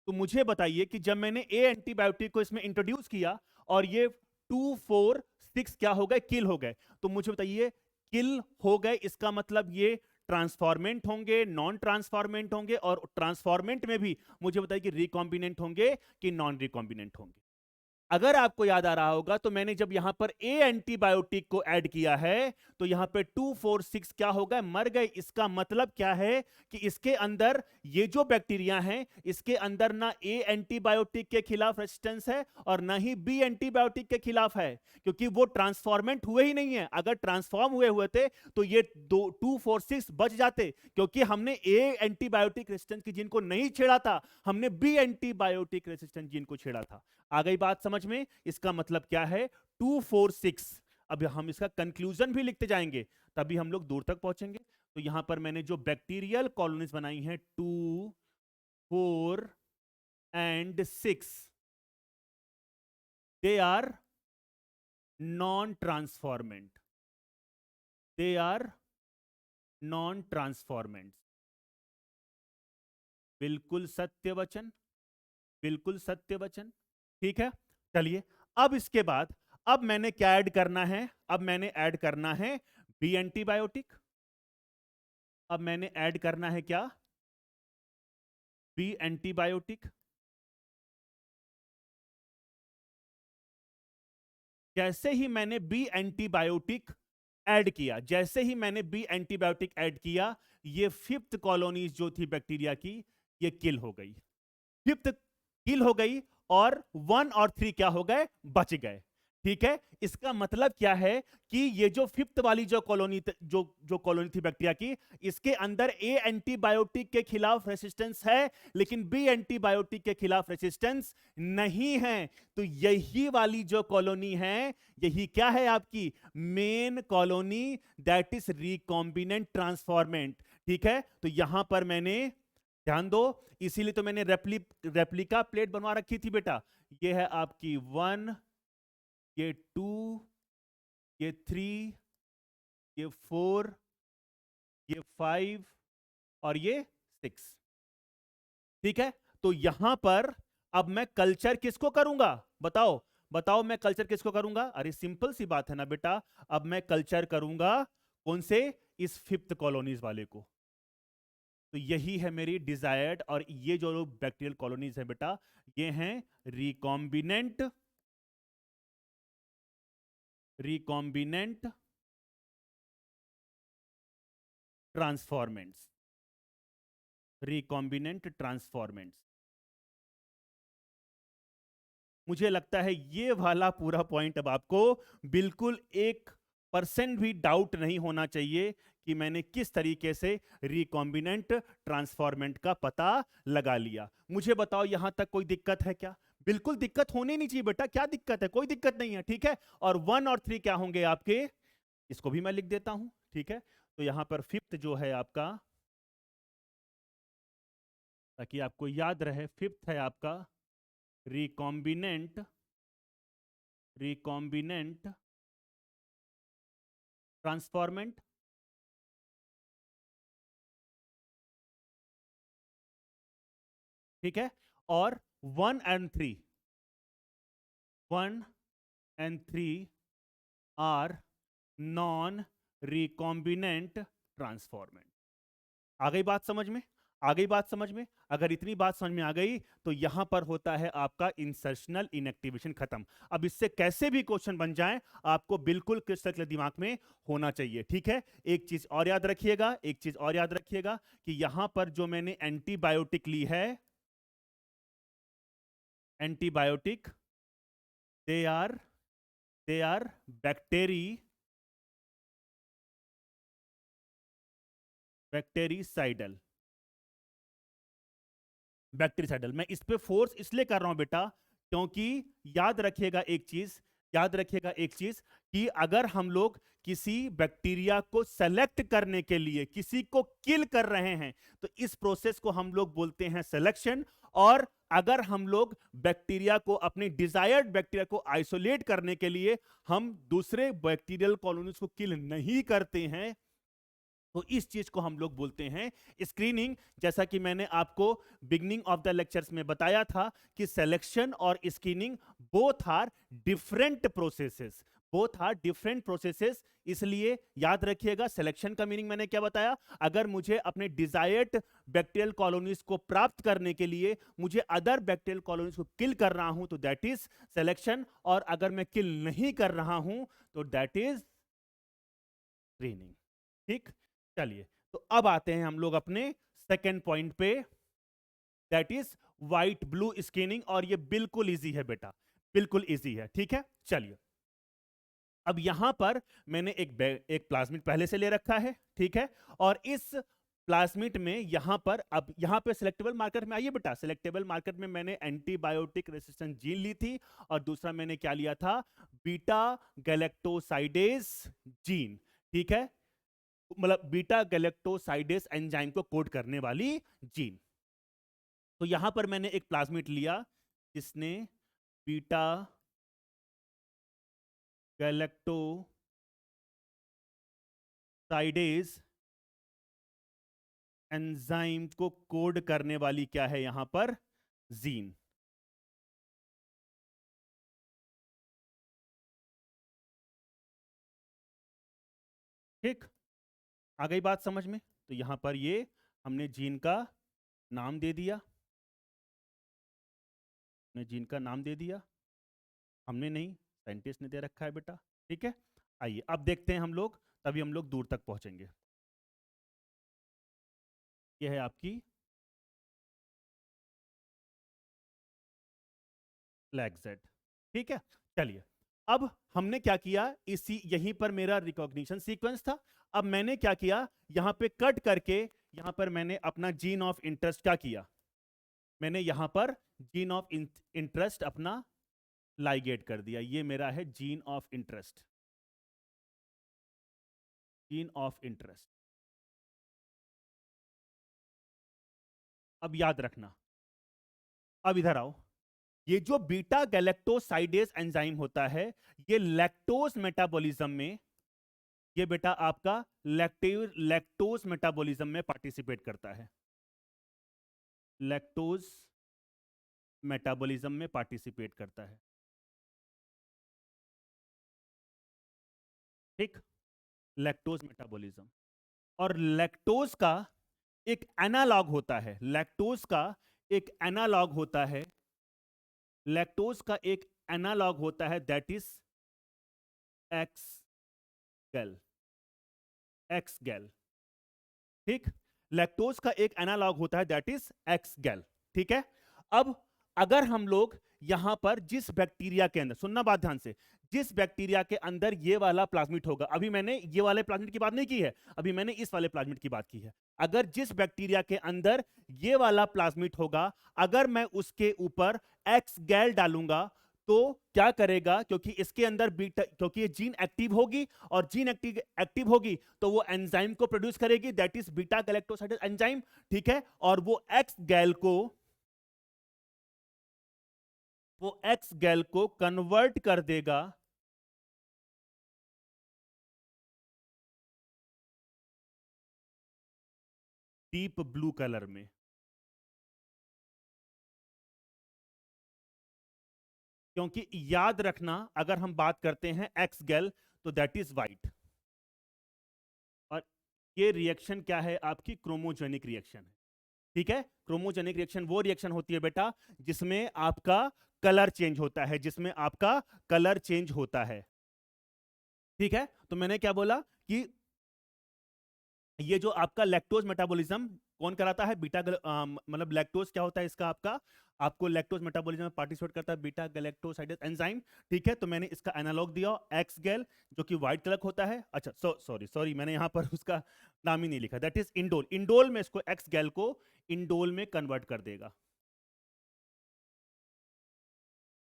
तो मुझे बताइए कि जब मैंने ए एंटीबायोटिक को इसमें इंट्रोड्यूस किया, और ये 2, 4, 6 क्या हो गए, किल हो गए, तो मुझे बताइए, किल हो गए इसका मतलब ये ट्रांसफॉर्मेंट होंगे, नॉन ट्रांसफॉर्मेंट होंगे, और ट्रांसफॉर्मेंट में भी मुझे बताइए कि रिकॉम्बिनेंट होंगे कि नॉन रिकॉम्बिनेंट होंगे। अगर आपको याद आ रहा होगा तो मैंने जब यहां पर ए एंटीबायोटिक को ऐड किया है तो यहां पे 246 क्या हो गए, मर गए। इसका मतलब क्या है कि इसके अंदर ये जो बैक्टीरिया हैं इसके अंदर ना ए एंटीबायोटिक के खिलाफ रेजिस्टेंस है और ना ही बी एंटीबायोटिक के खिलाफ है, क्योंकि वो ट्रांसफॉर्मेंट हुए ही नहीं है। अगर ट्रांसफॉर्म हुए हुए थे तो ये 246 बच जाते, क्योंकि हमने ए एंटीबायोटिक रेजिस्टेंस की जीन को नहीं छेड़ा था, हमने बी एंटीबायोटिक रेजिस्टेंस जीन को छेड़ा था। आ गई बात समझ में? इसका मतलब क्या है, 246। अब हम इसका कंक्लूजन भी लिखते जाएंगे तभी हम लोग दूर तक पहुंचेंगे। तो यहां पर मैंने जो बैक्टीरियल कॉलोनीज बनाई हैं 2, 4 and 6, they are non transformant, they are non transformant. बिल्कुल सत्य वचन, बिल्कुल सत्य वचन। ठीक है, चलिए अब इसके बाद अब मैंने क्या ऐड करना है, अब मैंने ऐड करना है बी एंटीबायोटिक। अब मैंने ऐड करना है क्या, बी एंटीबायोटिक। जैसे ही मैंने बी एंटीबायोटिक ऐड किया, जैसे ही मैंने बी एंटीबायोटिक ऐड किया, ये फिफ्थ कॉलोनीज जो थी बैक्टीरिया की ये किल हो गई, फिफ्थ किल हो गई और 1 और 3 क्या हो गए, बच गए। ठीक है, इसका मतलब क्या है कि ये जो फिफ्थ वाली जो कॉलोनी जो कॉलोनी थी बैक्टीरिया की, इसके अंदर ए एंटीबायोटिक के खिलाफ रेसिस्टेंस है लेकिन बी एंटीबायोटिक के खिलाफ रेसिस्टेंस नहीं है। तो यही वाली जो कॉलोनी है यही क्या है, आपकी main colony, that is recombinant transformant. ठीक है, तो यहां पर मैंने ध्यान दो, इसीलिए तो मैंने रेप्लिका प्लेट बनवा रखी थी बेटा। ये है आपकी 1, ये 2, ये 3, ये 4, ये 5 और ये 6। ठीक है, तो यहां पर अब मैं कल्चर किसको करूंगा, बताओ बताओ, मैं कल्चर किसको करूंगा? अरे सिंपल सी बात है ना बेटा, अब मैं कल्चर करूंगा कौन से, इस फिफ्थ कॉलोनीज वाले को। तो यही है मेरी डिजायर्ड, और ये जो बैक्टीरियल कॉलोनीज है बेटा ये हैं recombinant, recombinant transformants, recombinant transformants. मुझे लगता है ये वाला पूरा पॉइंट अब आपको बिल्कुल 1% भी डाउट नहीं होना चाहिए कि मैंने किस तरीके से रिकॉम्बिनेंट ट्रांसफॉर्मेंट का पता लगा लिया। मुझे बताओ यहां तक कोई दिक्कत है क्या? बिल्कुल दिक्कत होनी नहीं चाहिए बेटा, क्या दिक्कत है? कोई दिक्कत नहीं है। ठीक है, और 1 और 3 क्या होंगे आपके, इसको भी मैं लिख देता हूं। ठीक है, तो यहां पर फिफ्थ जो है आपका, ताकि आपको याद रहे, फिफ्थ है आपका रिकॉम्बिनेंट, रिकॉम्बिनेंट ट्रांसफॉर्मेंट। ठीक है, और 1 and 3, 1 and 3 are non recombinant transformant. आ गई बात समझ में? आ गई बात समझ में? अगर इतनी बात समझ में आ गई तो यहां पर होता है आपका इंसर्शनल इनएक्टिवेशन खत्म। अब इससे कैसे भी क्वेश्चन बन जाए आपको बिल्कुल क्रिस्टल क्लियर दिमाग में होना चाहिए। ठीक है, एक चीज और याद रखिएगा, एक चीज और याद रखिएगा कि यहां पर जो मैंने एंटीबायोटिक ली है, antibiotic, they are bactericidal, bactericidal. मैं इस पे फोर्स इसलिए कर रहा हूं बेटा क्योंकि याद रखिएगा एक चीज, याद रखिएगा एक चीज कि अगर हम लोग किसी बैक्टीरिया को सेलेक्ट करने के लिए किसी को किल कर रहे हैं तो इस प्रोसेस को हम लोग बोलते हैं सिलेक्शन। और अगर हम लोग बैक्टीरिया को, अपनी डिजायर्ड बैक्टीरिया को आइसोलेट करने के लिए हम दूसरे बैक्टीरियल कॉलोनीज को किल नहीं करते हैं तो इस चीज को हम लोग बोलते हैं स्क्रीनिंग। जैसा कि मैंने आपको बिगनिंग ऑफ द लेक्चर्स में बताया था कि सिलेक्शन और screening both are different processes, both are different processes, इसलिए याद रखिएगा सिलेक्शन का मीनिंग मैंने क्या बताया। अगर मुझे अपने डिजायर्ड बैक्टीरियल कॉलोनीज को प्राप्त करने के लिए मुझे अदर बैक्टीरियल कॉलोनीज को किल कर रहा हूं तो दैट इज सिलेक्शन, और अगर मैं किल नहीं कर रहा हूं तो दैट इज स्क्रीनिंग। ठीक, चलिए तो अब आते हैं हम लोग अपने सेकेंड पॉइंट पे, that is white blue screening. और ये बिल्कुल इजी है बेटा, बिल्कुल इजी है। ठीक है, चलिए अब यहां पर मैंने एक प्लाज्मिड पहले से ले रखा है, ठीक है, और इस प्लाज्मिड में यहां पर, अब यहां पे सिलेक्टेबल मार्कर में आइए बेटा, सिलेक्टेबल मार्कर में मैंने एंटीबायोटिक रेसिस्टेंट जीन ली थी, और दूसरा मैंने क्या लिया था, बीटा गैलेक्टोसाइडेज जीन। ठीक है, मतलब बीटा गैलेक्टोसाइडेज एंजाइम को कोड करने वाली जीन। तो यहां पर मैंने एक प्लाज्मिड लिया जिसने बीटा गैलेक्टोसाइडेज एंजाइम को कोड करने वाली क्या है यहां पर, जीन। ठीक, आ गई बात समझ में। तो यहां पर ये हमने जीन का नाम दे दिया, हमने जीन का नाम दे दिया, हमने नहीं, साइंटिस्ट ने दे रखा है बेटा। ठीक है, आइए अब देखते हैं हम लोग, तभी हम लोग दूर तक पहुंचेंगे। ये है आपकी फ्लैगजेट। ठीक है, चलिए अब हमने क्या किया, इसी यहीं पर मेरा रिकॉग्निशन सीक्वेंस था। अब मैंने क्या किया, यहां पे कट करके यहां पर मैंने अपना जीन ऑफ इंटरेस्ट क्या किया, मैंने यहां पर जीन ऑफ इंटरेस्ट अपना लाइगेट कर दिया। ये मेरा है gene of interest, gene of interest. अब याद रखना, अब इधर आओ, ये जो बीटा गैलेक्टोसाइडेज एंजाइम होता है, ये लैक्टोज मेटाबॉलिज्म में, ये बेटा आपका लैक्टोज मेटाबॉलिज्म में पार्टिसिपेट करता है, लैक्टोज मेटाबॉलिज्म में पार्टिसिपेट करता है। ठीक, लैक्टोज मेटाबॉलिज्म, और लैक्टोज का एक एनालॉग होता है, लैक्टोज का एक एनालॉग होता है, लैक्टोज का एक एनालॉग होता है, दैट इज एक्स गैल, एक्स गैल। ठीक, लैक्टोज का एक एनालॉग होता है दैट इज एक्स गैल। ठीक है, अब अगर हम लोग यहां पर जिस बैक्टीरिया के अंदर, सुनना बात ध्यान से, जिस बैक्टीरिया के अंदर ये वाला प्लाज्मिड होगा, अभी मैंने ये वाले प्लाज्मिड की बात नहीं की है, अभी मैंने इस वाले प्लाज्मिड की बात की है, अगर जिस बैक्टीरिया के अंदर ये वाला प्लाज्मिड होगा, अगर मैं उसके ऊपर एक्स गैल डालूंगा तो क्या करेगा, क्योंकि इसके अंदर बीटा, क्योंकि ये जीन एक्टिव होगी, और जीन एक्टिव होगी तो वो एंजाइम को प्रोड्यूस करेगी, that is beta galactosidase enzyme. ठीक है, और वो एक्स गैल को कन्वर्ट कर देगा डीप ब्लू कलर में। क्योंकि याद रखना, अगर हम बात करते हैं एक्स गैल तो दैट इज वाइट, और ये रिएक्शन क्या है आपकी, क्रोमोजेनिक रिएक्शन है। ठीक है, क्रोमोजेनिक रिएक्शन वो रिएक्शन होती है बेटा जिसमें आपका कलर चेंज होता है, जिसमें आपका कलर चेंज होता है। ठीक है, तो मैंने क्या बोला कि ये जो आपका लैक्टोज मेटाबॉलिज्म कौन कराता है, मतलब लैक्टोज क्या होता है इसका, आपका आपको लैक्टोज मेटाबॉलिज्म में पार्टिसिपेट करता है बीटा गैलेक्टोसाइडेज एंजाइम। ठीक है, तो मैंने इसका एनालॉग दिया एक्स गैल, जो कि व्हाइट कलर होता है। अच्छा, सॉरी मैंने यहां पर उसका नाम ही नहीं लिखा, दैट इज इंडोल। इंडोल में इसको, एक्स गैल को इंडोल में कन्वर्ट कर देगा,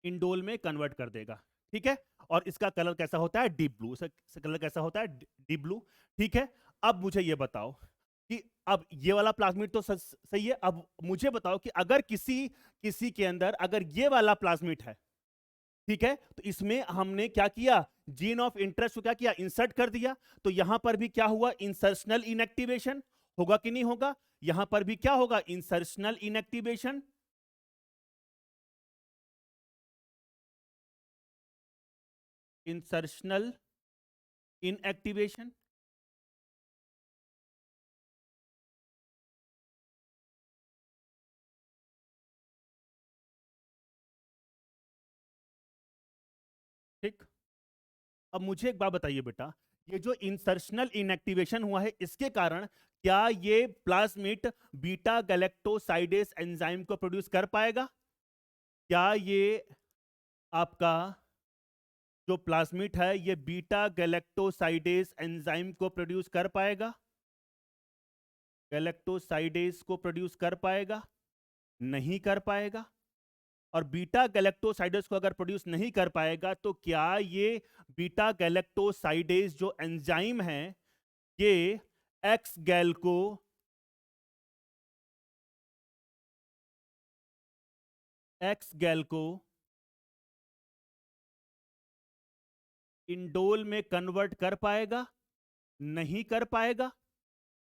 इंडोल में कन्वर्ट कर देगा। ठीक है, और इसका कलर कैसा होता है, डीप ब्लू, इसका कलर कैसा होता है, डीप ब्लू। ठीक है, अब मुझे ये बताओ कि अब ये वाला प्लाज्मिड तो सही है, अब मुझे बताओ कि अगर किसी किसी के अंदर अगर ये वाला प्लाज्मिड है, ठीक है, तो इसमें हमने क्या किया, जीन ऑफ इंटरेस्ट को क्या किया, इंसर्ट कर दिया। तो यहां पर भी क्या हुआ, इंसर्शनल इनएक्टिवेशन होगा कि नहीं होगा, यहां पर भी क्या होगा, इंसर्शनल इनएक्टिवेशन। इंसर्शनल इनएक्टिवेशन, ठीक। अब मुझे एक बात बताइए बेटा, ये जो इंसर्शनल इनएक्टिवेशन हुआ है इसके कारण क्या ये प्लाज्मिड बीटा गैलेक्टोसाइडेस एंजाइम को प्रोड्यूस कर पाएगा? क्या ये आपका जो प्लाज्मिड है ये बीटा गैलेक्टोसाइडेस एंजाइम को प्रोड्यूस कर पाएगा? गैलेक्टोसाइडेस को प्रोड्यूस कर पाएगा? नहीं कर पाएगा। और बीटा गैलेक्टोसाइडेस को अगर प्रोड्यूस नहीं कर पाएगा तो क्या ये बीटा गैलेक्टोसाइडेस जो एंजाइम है ये एक्स गैल को इंडोल में कन्वर्ट कर पाएगा? नहीं कर पाएगा,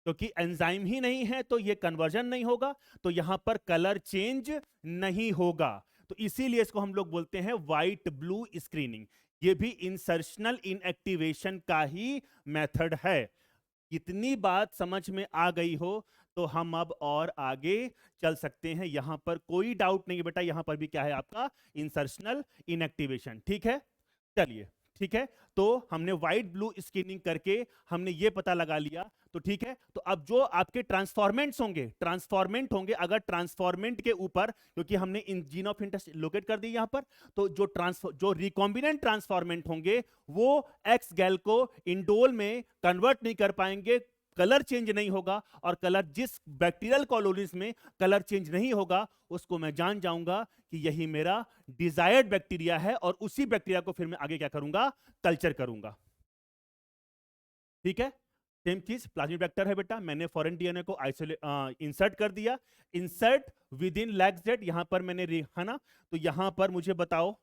क्योंकि एंजाइम ही नहीं है तो ये कन्वर्जन नहीं होगा, तो यहां पर कलर चेंज नहीं होगा। तो इसीलिए इसको हम लोग बोलते हैं व्हाइट ब्लू स्क्रीनिंग। ये भी इंसर्शनल इनएक्टिवेशन का ही मेथड है। इतनी बात समझ में आ गई हो तो हम अब और आगे चल सकते हैं। यहां पर कोई डाउट नहीं है बेटा, यहां पर भी क्या है आपका इंसर्शनल इनएक्टिवेशन, ठीक है। चलिए, ठीक है। तो हमने व्हाइट ब्लू स्क्रीनिंग करके हमने ये पता लगा लिया, तो ठीक है। तो अब जो आपके ट्रांसफॉर्मेंट होंगे, अगर ट्रांसफॉर्मेंट के ऊपर, क्योंकि हमने इन जीन ऑफ इंटरेस्ट लोकेट कर दी यहां पर, तो जो रिकॉम्बिनेंट ट्रांसफॉर्मेंट होंगे वो एक्स गैल को इंडोल में कन्वर्ट नहीं कर पाएंगे, कलर चेंज नहीं होगा। और कलर जिस बैक्टीरियल कॉलोनीज में कलर चेंज नहीं होगा उसको मैं जान जाऊंगा कि यही मेरा डिजायर्ड बैक्टीरिया है, और उसी बैक्टीरिया को फिर मैं आगे क्या करूंगा, कल्चर करूंगा। ठीक है। सेम चीज प्लाज्मिड वेक्टर है बेटा, मैंने फॉरेन डीएनए को आइसोलेट इंसर्ट कर दिया, insert with in lag Z, यहां पर मैंने है ना। तो यहां पर मुझे बताओ,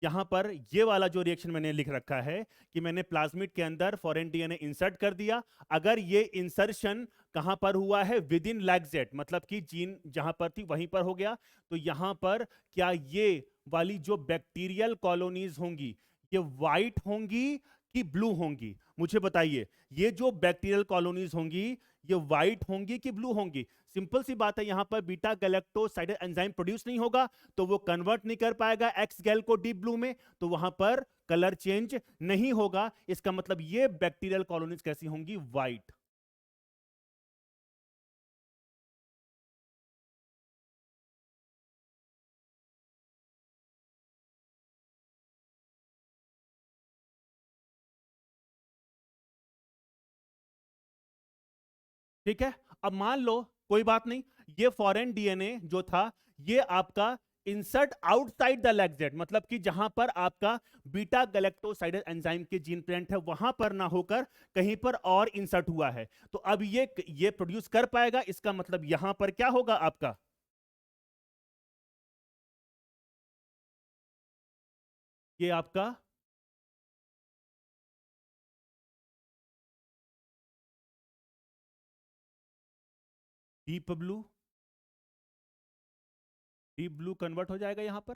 यहां पर ये वाला जो रिएक्शन मैंने लिख रखा है कि मैंने प्लाज्मिड के अंदर फॉरेन डीएनए इंसर्ट कर दिया। अगर ये इंसर्शन कहां पर हुआ है, विद इन लैग जेड, मतलब कि जीन जहां पर थी वहीं पर हो गया, तो यहां पर क्या ये वाली जो बैक्टीरियल कॉलोनीज होंगी ये व्हाइट होंगी कि ब्लू होंगी? मुझे बताइए, ये जो बैक्टीरियल कॉलोनीज होंगी ये व्हाइट होंगी कि ब्लू होंगी? सिंपल सी बात है, यहां पर बीटा गैलेक्टोसाइड एंजाइम प्रोड्यूस नहीं होगा तो वो कन्वर्ट नहीं कर पाएगा एक्स गैल को डीप ब्लू में, तो वहां पर कलर चेंज नहीं होगा। इसका मतलब ये बैक्टीरियल कॉलोनीज कैसी होंगी, व्हाइट। ठीक है। अब मान लो, कोई बात नहीं, ये फॉरेन डीएनए जो था ये आपका इंसर्ट आउटसाइड द लैक्जेट, मतलब कि जहां पर आपका बीटा गैलेक्टोसाइड एंजाइम के जीन प्रिंट है वहां पर ना होकर कहीं पर और इंसर्ट हुआ है। तो अब ये प्रोड्यूस कर पाएगा, इसका मतलब यहां पर क्या होगा आपका, ये आपका deep blue, deep blue convert हो जाएगा यहां पर।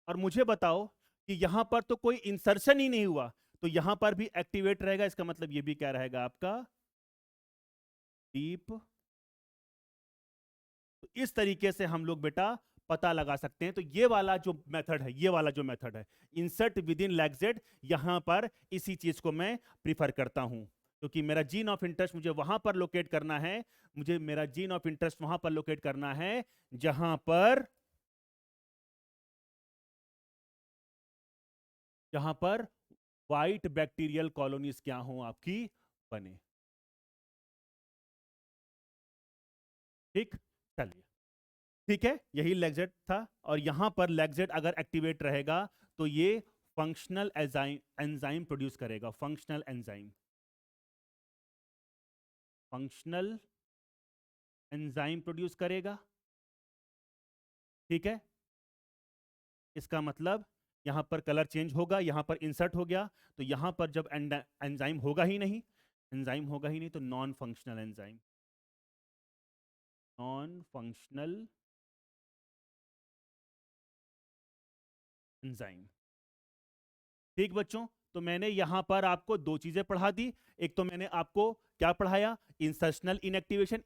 और मुझे बताओ कि यहां पर तो कोई इंसर्शन ही नहीं हुआ, तो यहां पर भी एक्टिवेट रहेगा, इसका मतलब ये भी क्या रहेगा आपका, डीप। तो इस तरीके से हम लोग बेटा पता लगा सकते हैं। तो ये वाला जो मेथड है, ये वाला जो मेथड है इंसर्ट विद इन लैक्जेड, यहां पर इसी चीज को मैं प्रीफर करता हूं, क्योंकि मेरा जीन ऑफ इंटरेस्ट मुझे वहां पर लोकेट करना है। मुझे मेरा जीन ऑफ इंटरेस्ट वहां पर लोकेट करना है जहां पर व्हाइट बैक्टीरियल कॉलोनीज क्या हो आपकी, बने। ठीक। चलिए, ठीक है, यही लेग्जेट था। और यहां पर लेग्जेट अगर एक्टिवेट रहेगा तो ये फंक्शनल एंजाइम प्रोड्यूस करेगा, functional enzyme, functional enzyme produce करेगा। ठीक है। इसका मतलब यहां पर कलर चेंज होगा, यहां पर इंसर्ट हो गया, तो यहां पर जब एंजाइम होगा ही नहीं, एंजाइम होगा ही नहीं, तो non functional enzyme, non functional enzyme. ठीक बच्चों, तो मैंने यहां पर आपको दो चीजें पढ़ा दी। एक तो मैंने आपको क्या पढ़ाया, इंसर्शनल इनएक्टिवेशन।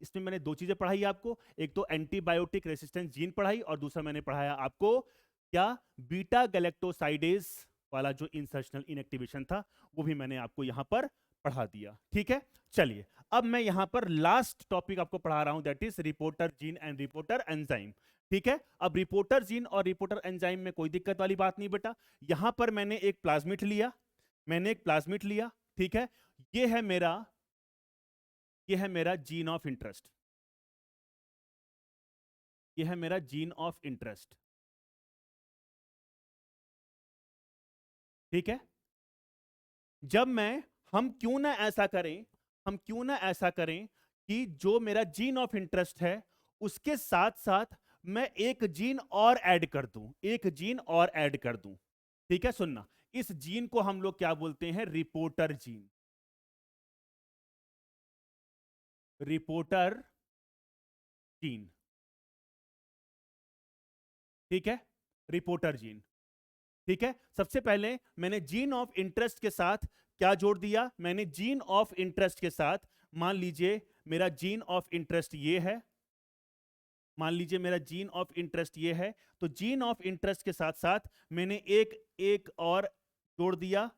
इसमें मैंने दो चीजें पढ़ाई आपको, एक तो एंटीबायोटिक रेसिस्टेंस जीन पढ़ाई और दूसरा मैंने पढ़ाया आपको क्या, बीटा गैलेक्टोसाइडेज वाला जो इंसर्शनल इनएक्टिवेशन था वो भी मैंने आपको यहां पर पढ़ा दिया। ठीक है, चलिए अब मैं यहां पर लास्ट टॉपिक आपको पढ़ा रहा हूं, that is reporter gene and reporter enzyme. ठीक है, अब रिपोर्टर जीन और रिपोर्टर एंजाइम में कोई दिक्कत वाली बात नहीं बेटा। यहां पर मैंने एक प्लाज्मिड लिया, ठीक है, ये है मेरा जीन ऑफ इंटरेस्ट, ये है मेरा जीन ऑफ इंटरेस्ट। ठीक है, जब मैं हम क्यों ना ऐसा करें, कि जो मेरा जीन ऑफ इंटरेस्ट है उसके साथ साथ मैं एक जीन और ऐड कर दूं, ठीक है, सुनना, इस जीन को हम लोग क्या बोलते हैं, रिपोर्टर जीन, रिपोर्टर जीन। ठीक है, रिपोर्टर जीन। ठीक है, सबसे पहले मैंने जीन ऑफ इंटरेस्ट के साथ क्या जोड़ दिया, मैंने जीन ऑफ इंटरेस्ट के साथ, मान लीजिए मेरा जीन ऑफ इंटरेस्ट ये है, तो जीन ऑफ इंटरेस्ट के साथ साथ मैंने एक और जोड़ दिया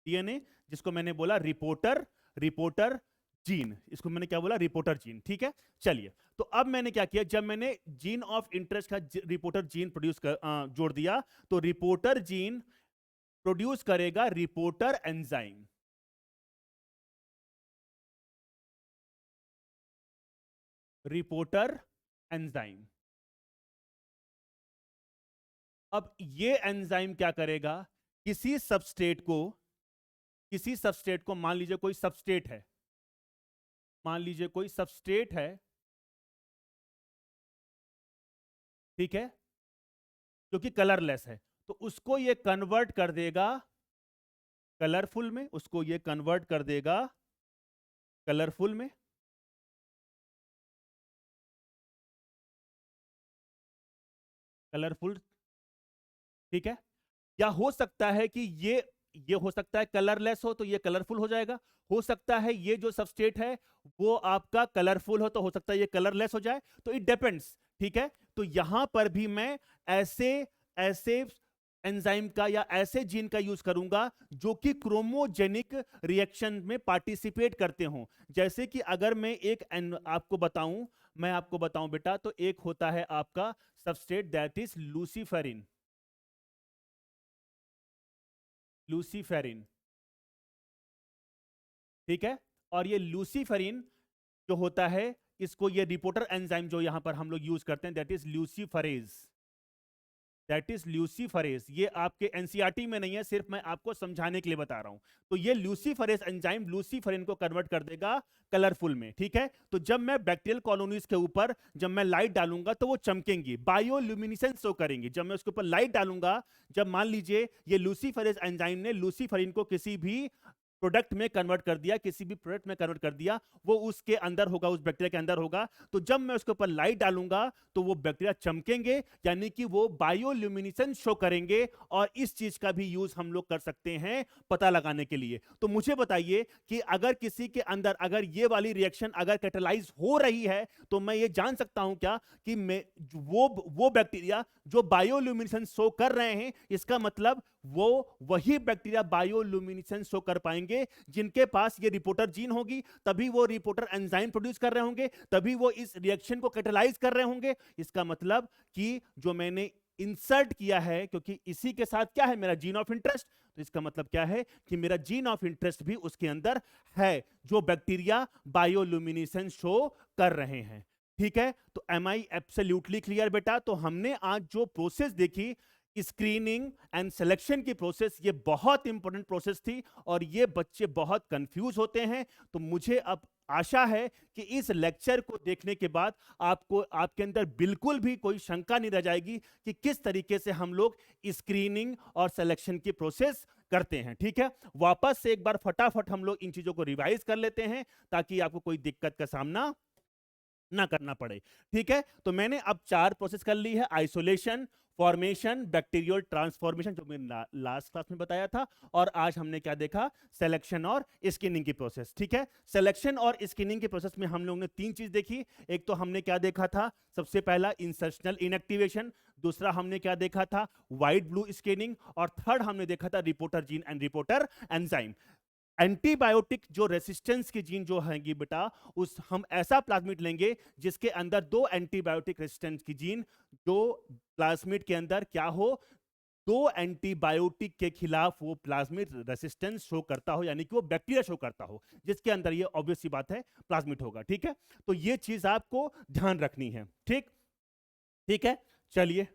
डीएनए, जिसको मैंने बोला रिपोर्टर जीन, इसको मैंने क्या बोला, रिपोर्टर जीन। ठीक है, चलिए, तो अब मैंने क्या किया, जब मैंने जीन ऑफ इंटरेस्ट का रिपोर्टर जीन जोड़ दिया, तो रिपोर्टर जीन प्रोड्यूस करेगा रिपोर्टर एंजाइम। Reporter enzyme. अब ये एंजाइम क्या करेगा, किसी सबस्ट्रेट को मान लीजिए कोई सबस्ट्रेट है, ठीक है, जो कि कलरलेस है, तो उसको ये कन्वर्ट कर देगा कलरफुल में, कलरफुल। ठीक है, या हो सकता है कि ये हो सकता है कलरलेस हो तो ये कलरफुल हो जाएगा, हो सकता है ये जो सबस्टेट है वो आपका कलरफुल हो तो हो सकता है ये कलरलेस हो जाए, तो इट डिपेंड्स। ठीक है, तो यहां पर भी मैं ऐसे ऐसे एंजाइम का या ऐसे जीन का यूज करूंगा जो कि क्रोमोजेनिक रिएक्शन में पार्टिसिपेट करते हों। जैसे कि अगर मैं आपको बताऊं बेटा, तो एक होता है आपका सबस्ट्रेट दैट इज लूसीफेरिन। ठीक है, और ये लूसीफेरिन जो होता है, इसको ये रिपोर्टर एंजाइम जो यहां पर हम लोग यूज करते हैं, दैट इज ल्यूसीफरेज। ये आपके एनसीईआरटी में नहीं है, सिर्फ मैं आपको समझाने के लिए बता रहा हूं। तो ये ल्यूसीफरेज एंजाइम लूसीफरेन को कन्वर्ट कर देगा कलरफुल में। ठीक है, तो जब मैं बैक्टीरियल कॉलोनीज के ऊपर जब मैं लाइट डालूंगा तो वो चमकेंगी, बायोल्यूमिनेसेंस शो करेंगी। जब मैं उसके ऊपर लाइट डालूंगा, जब मान लीजिए ये लूसीफरेज एंजाइम ने लूसीफरिन को किसी भी प्रोडक्ट में कन्वर्ट कर दिया, वो उसके अंदर होगा, उस बैक्टीरिया के अंदर होगा, तो जब मैं उसके ऊपर लाइट डालूंगा तो वो बैक्टीरिया चमकेंगे, यानी कि वो बायोल्यूमिनेसेंस शो करेंगे। और इस चीज का भी यूज हम लोग कर सकते हैं पता लगाने के लिए। तो मुझे बताइए कि अगर किसी के अंदर अगर ये वाली रिएक्शन अगर कैटेलाइज हो रही है, तो मैं ये जान सकता हूं क्या कि मैं वो बैक्टीरिया जो बायोल्यूमिनेसेंस शो कर रहे हैं, इसका मतलब वो वही बैक्टीरिया बायोल्यूमिनेसेंस शो कर पाएंगे जिनके पास ये रिपोर्टर जीन होगी, तभी वो रिपोर्टर एंजाइम प्रोड्यूस कर रहे होंगे, तभी वो इस रिएक्शन को कैटेलाइज कर रहे होंगे। इसका मतलब कि जो मैंने इंसर्ट किया है, क्योंकि इसी के साथ क्या है मेरा जीन ऑफ इंटरेस्ट, तो इसका मतलब क्या है कि मेरा जीन ऑफ इंटरेस्ट भी उसके अंदर है, जो बैक्टीरिया बायोल्यूमिनेसेंस शो कर रहे हैं। ठीक है, तो एम आई एब्सोल्युटली क्लियर बेटा? तो हमने आज जो प्रोसेस देखी, स्क्रीनिंग एंड सिलेक्शन की प्रोसेस, ये बहुत इंपॉर्टेंट प्रोसेस थी और ये बच्चे बहुत कंफ्यूज होते हैं। तो मुझे अब आशा है कि इस लेक्चर को देखने के बाद आपको आपके अंदर बिल्कुल भी कोई शंका नहीं रह जाएगी कि किस तरीके से हम लोग स्क्रीनिंग और सिलेक्शन की प्रोसेस करते हैं। ठीक है, वापस से एक बार फटाफट हम लोग इन चीजों को रिवाइज कर लेते हैं ताकि आपको कोई दिक्कत का सामना ना करना पड़े। ठीक है, तो मैंने अब 4 प्रोसेस कर ली है, आइसोलेशन, फॉर्मेशन, बैक्टीरियल ट्रांसफॉर्मेशन, जो मैंने लास्ट क्लास में बताया था, और आज हमने क्या देखा, सिलेक्शन और स्किनिंग की प्रोसेस। ठीक है, सिलेक्शन और स्किनिंग की प्रोसेस में हम लोगों ने 3 चीज देखी। एक तो हमने क्या देखा था, सबसे पहला इंसर्शनल इनएक्टिवेशन, दूसरा हमने क्या देखा था, व्हाइट ब्लू स्कैनिंग, और थर्ड हमने देखा था reporter gene and reporter enzyme. Antibiotic जो रेसिस्टेंस की जीन जो हैंगी बेटा, उस हम ऐसा प्लाज्मिड लेंगे जिसके अंदर 2 एंटीबायोटिक रेसिस्टेंस की जीन, जो प्लाज्मिड के अंदर क्या हो, 2 एंटीबायोटिक के खिलाफ वो प्लाज्मिड रेसिस्टेंस शो करता हो, यानी कि वो बैक्टीरिया शो करता हो, जिसके अंदर ये ऑब्वियस सी बात है प्लाज्मिड होगा। ठीक है, तो ये चीज आपको ध्यान रखनी है। ठीक, ठीक है, चलिए,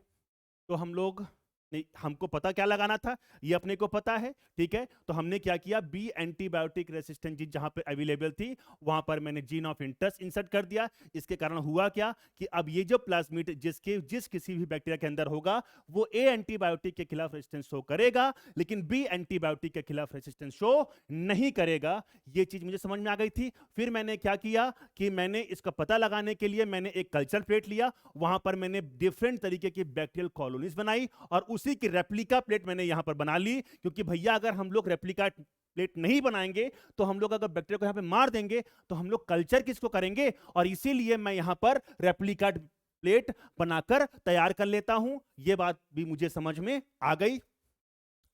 तो हम लोग, नहीं, हमको पता क्या लगाना था, ये अपने को पता है। ठीक है, तो हमने क्या किया, बी एंटीबायोटिक रेसिस्टेंट जीन जहां पे अवेलेबल थी, वहां पर मैंने जीन ऑफ इंटरेस्ट इंसर्ट कर दिया। इसके कारण हुआ क्या कि अब ये जो प्लाज्मिड जिस किसी भी बैक्टीरिया के अंदर होगा, वो ए एंटीबायोटिक के खिलाफ रेसिस्टेंस शो करेगा, लेकिन बी एंटीबायोटिक के खिलाफ रेसिस्टेंस शो नहीं करेगा। ये चीज मुझे समझ में आ गई थी। फिर मैंने क्या किया कि मैंने इसका पता लगाने के लिए मैंने एक कल्चर प्लेट लिया, वहां पर मैंने डिफरेंट तरीके की बैक्टीरियल कॉलोनीज बनाई, और उसी की रेप्लिका प्लेट मैंने यहां पर बना ली, क्योंकि भैया अगर हम लोग रेप्लिका प्लेट नहीं बनाएंगे, तो हम लोग अगर बैक्टीरिया को यहां पे मार देंगे, तो हम लोग कल्चर किसको करेंगे, और इसीलिए मैं यहां पर रेप्लिका प्लेट बनाकर तैयार कर लेता हूं। यह बात भी मुझे समझ में आ गई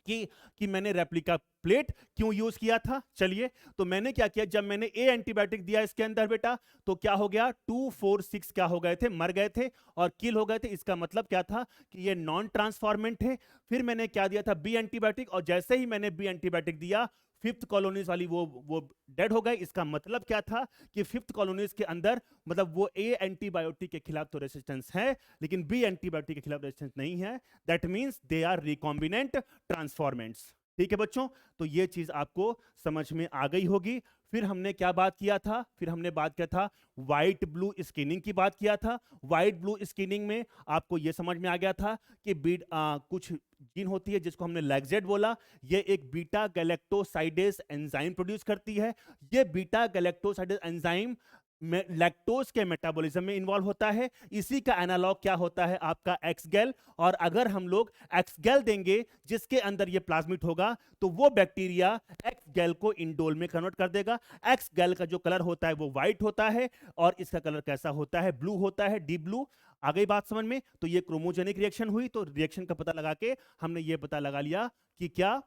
कि मैंने रेप्लिका प्लेट क्यों यूज किया था। चलिए, तो मैंने क्या किया, जब मैंने ए एंटीबायोटिक दिया इसके अंदर बेटा, तो क्या हो गया, 2, 4, 6 क्या हो गए थे, मर गए थे और किल हो गए थे। इसका मतलब क्या था कि ये नॉन ट्रांसफॉर्मेंट है। फिर मैंने क्या दिया था, बी एंटीबायोटिक, और जैसे ही मैंने बी एंटीबायोटिक दिया, फिफ्थ कॉलोनीज वाली वो डेड हो गए। इसका मतलब क्या था कि फिफ्थ कॉलोनीज के अंदर, मतलब वो ए एंटीबायोटिक के खिलाफ तो रेसिस्टेंस है, लेकिन बी एंटीबायोटिक के खिलाफ रेसिस्टेंस नहीं है। That means they are recombinant transformants. ठीक है बच्चों, तो ये चीज आपको समझ में आ गई होगी। फिर हमने क्या बात किया था, फिर हमने बात किया था व्हाइट ब्लू स्किनिंग की बात किया था। व्हाइट ब्लू स्किनिंग में आपको यह समझ में आ गया था कि कुछ जीन होती है जिसको हमने लैक्जेट बोला, ये एक बीटा गैलेक्टोसाइडेज एंजाइम प्रोड्यूस करती है। ये बीटा गैलेक्टोसाइडेज एंजाइम लैक्टोज के मेटाबॉलिज्म में इन्वॉल्व होता है। इसी का एनालॉग क्या होता है, आपका एक्सगेल। और अगर हम लोग एक्सगेल देंगे जिसके अंदर ये प्लाज्मिड होगा, तो वो बैक्टीरिया एक्सगेल को इंडोल में कन्वर्ट कर देगा। एक्सगेल का जो कलर होता है वो व्हाइट होता है, और इसका कलर कैसा होता है, ब्लू होता है, डीप ब्लू। आ गई बात समझ में। तो ये क्रोमोजेनिक रिएक्शन हुई, तो रिएक्शन का पता लगा के हमने ये पता लगा लिया कि क्या,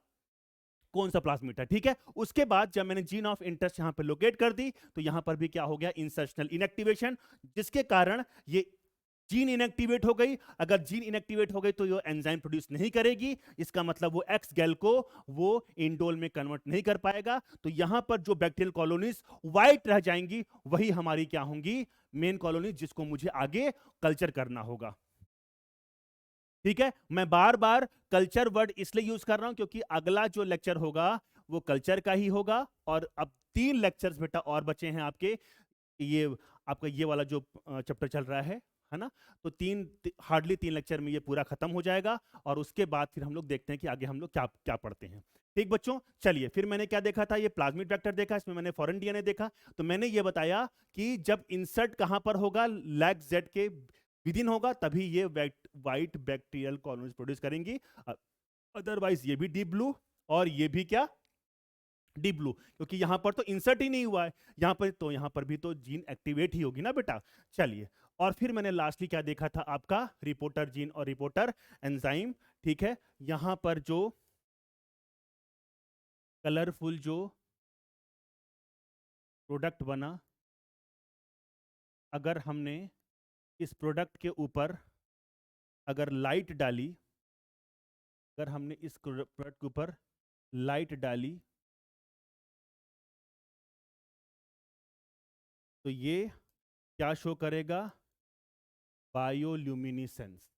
कौन सा प्लाज्मिड है। ठीक है, उसके बाद जब मैंने जीन ऑफ इंटरेस्ट यहां पर लोकेट कर दी, तो यहां पर भी क्या हो गया, इंसर्शनल इनएक्टिवेशन, जिसके कारण ये जीन इनएक्टिवेट हो गई। अगर जीन इनएक्टिवेट हो गई तो ये एंजाइम प्रोड्यूस नहीं करेगी, इसका मतलब वो एक्स गैल को वो इंडोल में कन्वर्ट नहीं कर पाएगा। तो यहां पर जो बैक्टीरियल कॉलोनीज व्हाइट रह जाएंगी, वही हमारी क्या होंगी, मेन कॉलोनीज, जिसको मुझे आगे कल्चर करना होगा। ठीक है, मैं बार बार कल्चर वर्ड इसलिए यूज कर रहा हूं क्योंकि अगला जो लेक्चर होगा वो कल्चर का ही होगा। और अब 3 लेक्चर्स बेटा और बचे हैं आपके, ये आपका ये वाला जो चैप्टर चल रहा है ना। तो हार्डली 3 लेक्चर में ये पूरा खत्म हो जाएगा, और उसके बाद फिर हम लोग देखते हैं कि आगे हम लोग क्या क्या पढ़ते हैं। ठीक बच्चों, चलिए, फिर मैंने क्या देखा था, ये प्लाज्मिड वेक्टर देखा, इसमें मैंने फॉरेन डीएनए देखा। तो मैंने ये बताया कि जब इंसर्ट कहां पर होगा, लैग जेड के विदिन होगा, तभी ये व्हाइट बैक्टीरियल कॉलोनीज प्रोड्यूस करेंगी। अदरवाइज ये भी डीप ब्लू, और ये भी क्या, डीप ब्लू, क्योंकि यहां पर तो इंसर्ट ही नहीं हुआ है यहां पर, तो यहां पर भी तो जीन एक्टिवेट ही होगी ना बेटा। चलिए, और फिर मैंने लास्टली क्या देखा था, आपका रिपोर्टर जीन और रिपोर्टर एंजाइम। ठीक है, यहां पर जो कलरफुल जो प्रोडक्ट बना, अगर हमने इस प्रोडक्ट के ऊपर अगर लाइट डाली, अगर हमने इस प्रोडक्ट के ऊपर लाइट डाली, तो ये क्या शो करेगा, बायोल्यूमिनिसेंस।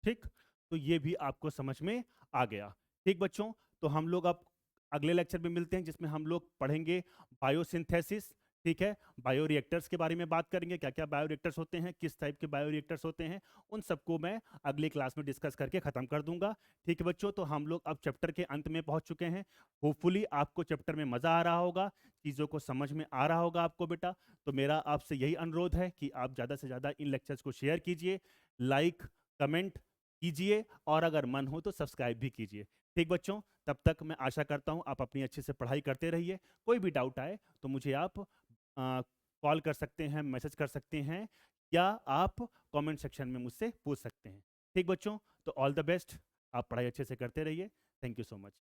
ठीक, तो ये भी आपको समझ में आ गया। ठीक बच्चों, तो हम लोग अब अगले लेक्चर में मिलते हैं, जिसमें हम लोग पढ़ेंगे बायोसिंथेसिस। ठीक है। बायोरिएक्टर्स के बारे में बात करेंगे, क्या क्या बायोरिएक्टर्स होते हैं, किस टाइप के बायोरिएक्टर्स होते हैं, उन सबको मैं अगली क्लास में डिस्कस करके ख़त्म कर दूंगा। ठीक है बच्चों, तो हम लोग अब चैप्टर के अंत में पहुंच चुके हैं। होपफुली आपको चैप्टर में मज़ा आ रहा होगा, चीज़ों को समझ में आ रहा होगा आपको बेटा। तो मेरा आपसे यही अनुरोध है कि आप ज़्यादा से ज़्यादा इन लेक्चर्स को शेयर कीजिए, लाइक कमेंट कीजिए, और अगर मन हो तो सब्सक्राइब भी कीजिए। ठीक बच्चों, तब तक मैं आशा करता हूँ आप अपनी अच्छे से पढ़ाई करते रहिए। कोई भी डाउट आए तो मुझे आप कॉल कर सकते हैं, मैसेज कर सकते हैं, या आप कमेंट सेक्शन में मुझसे पूछ सकते हैं। ठीक बच्चों, तो ऑल द बेस्ट, आप पढ़ाई अच्छे से करते रहिए। Thank you so much.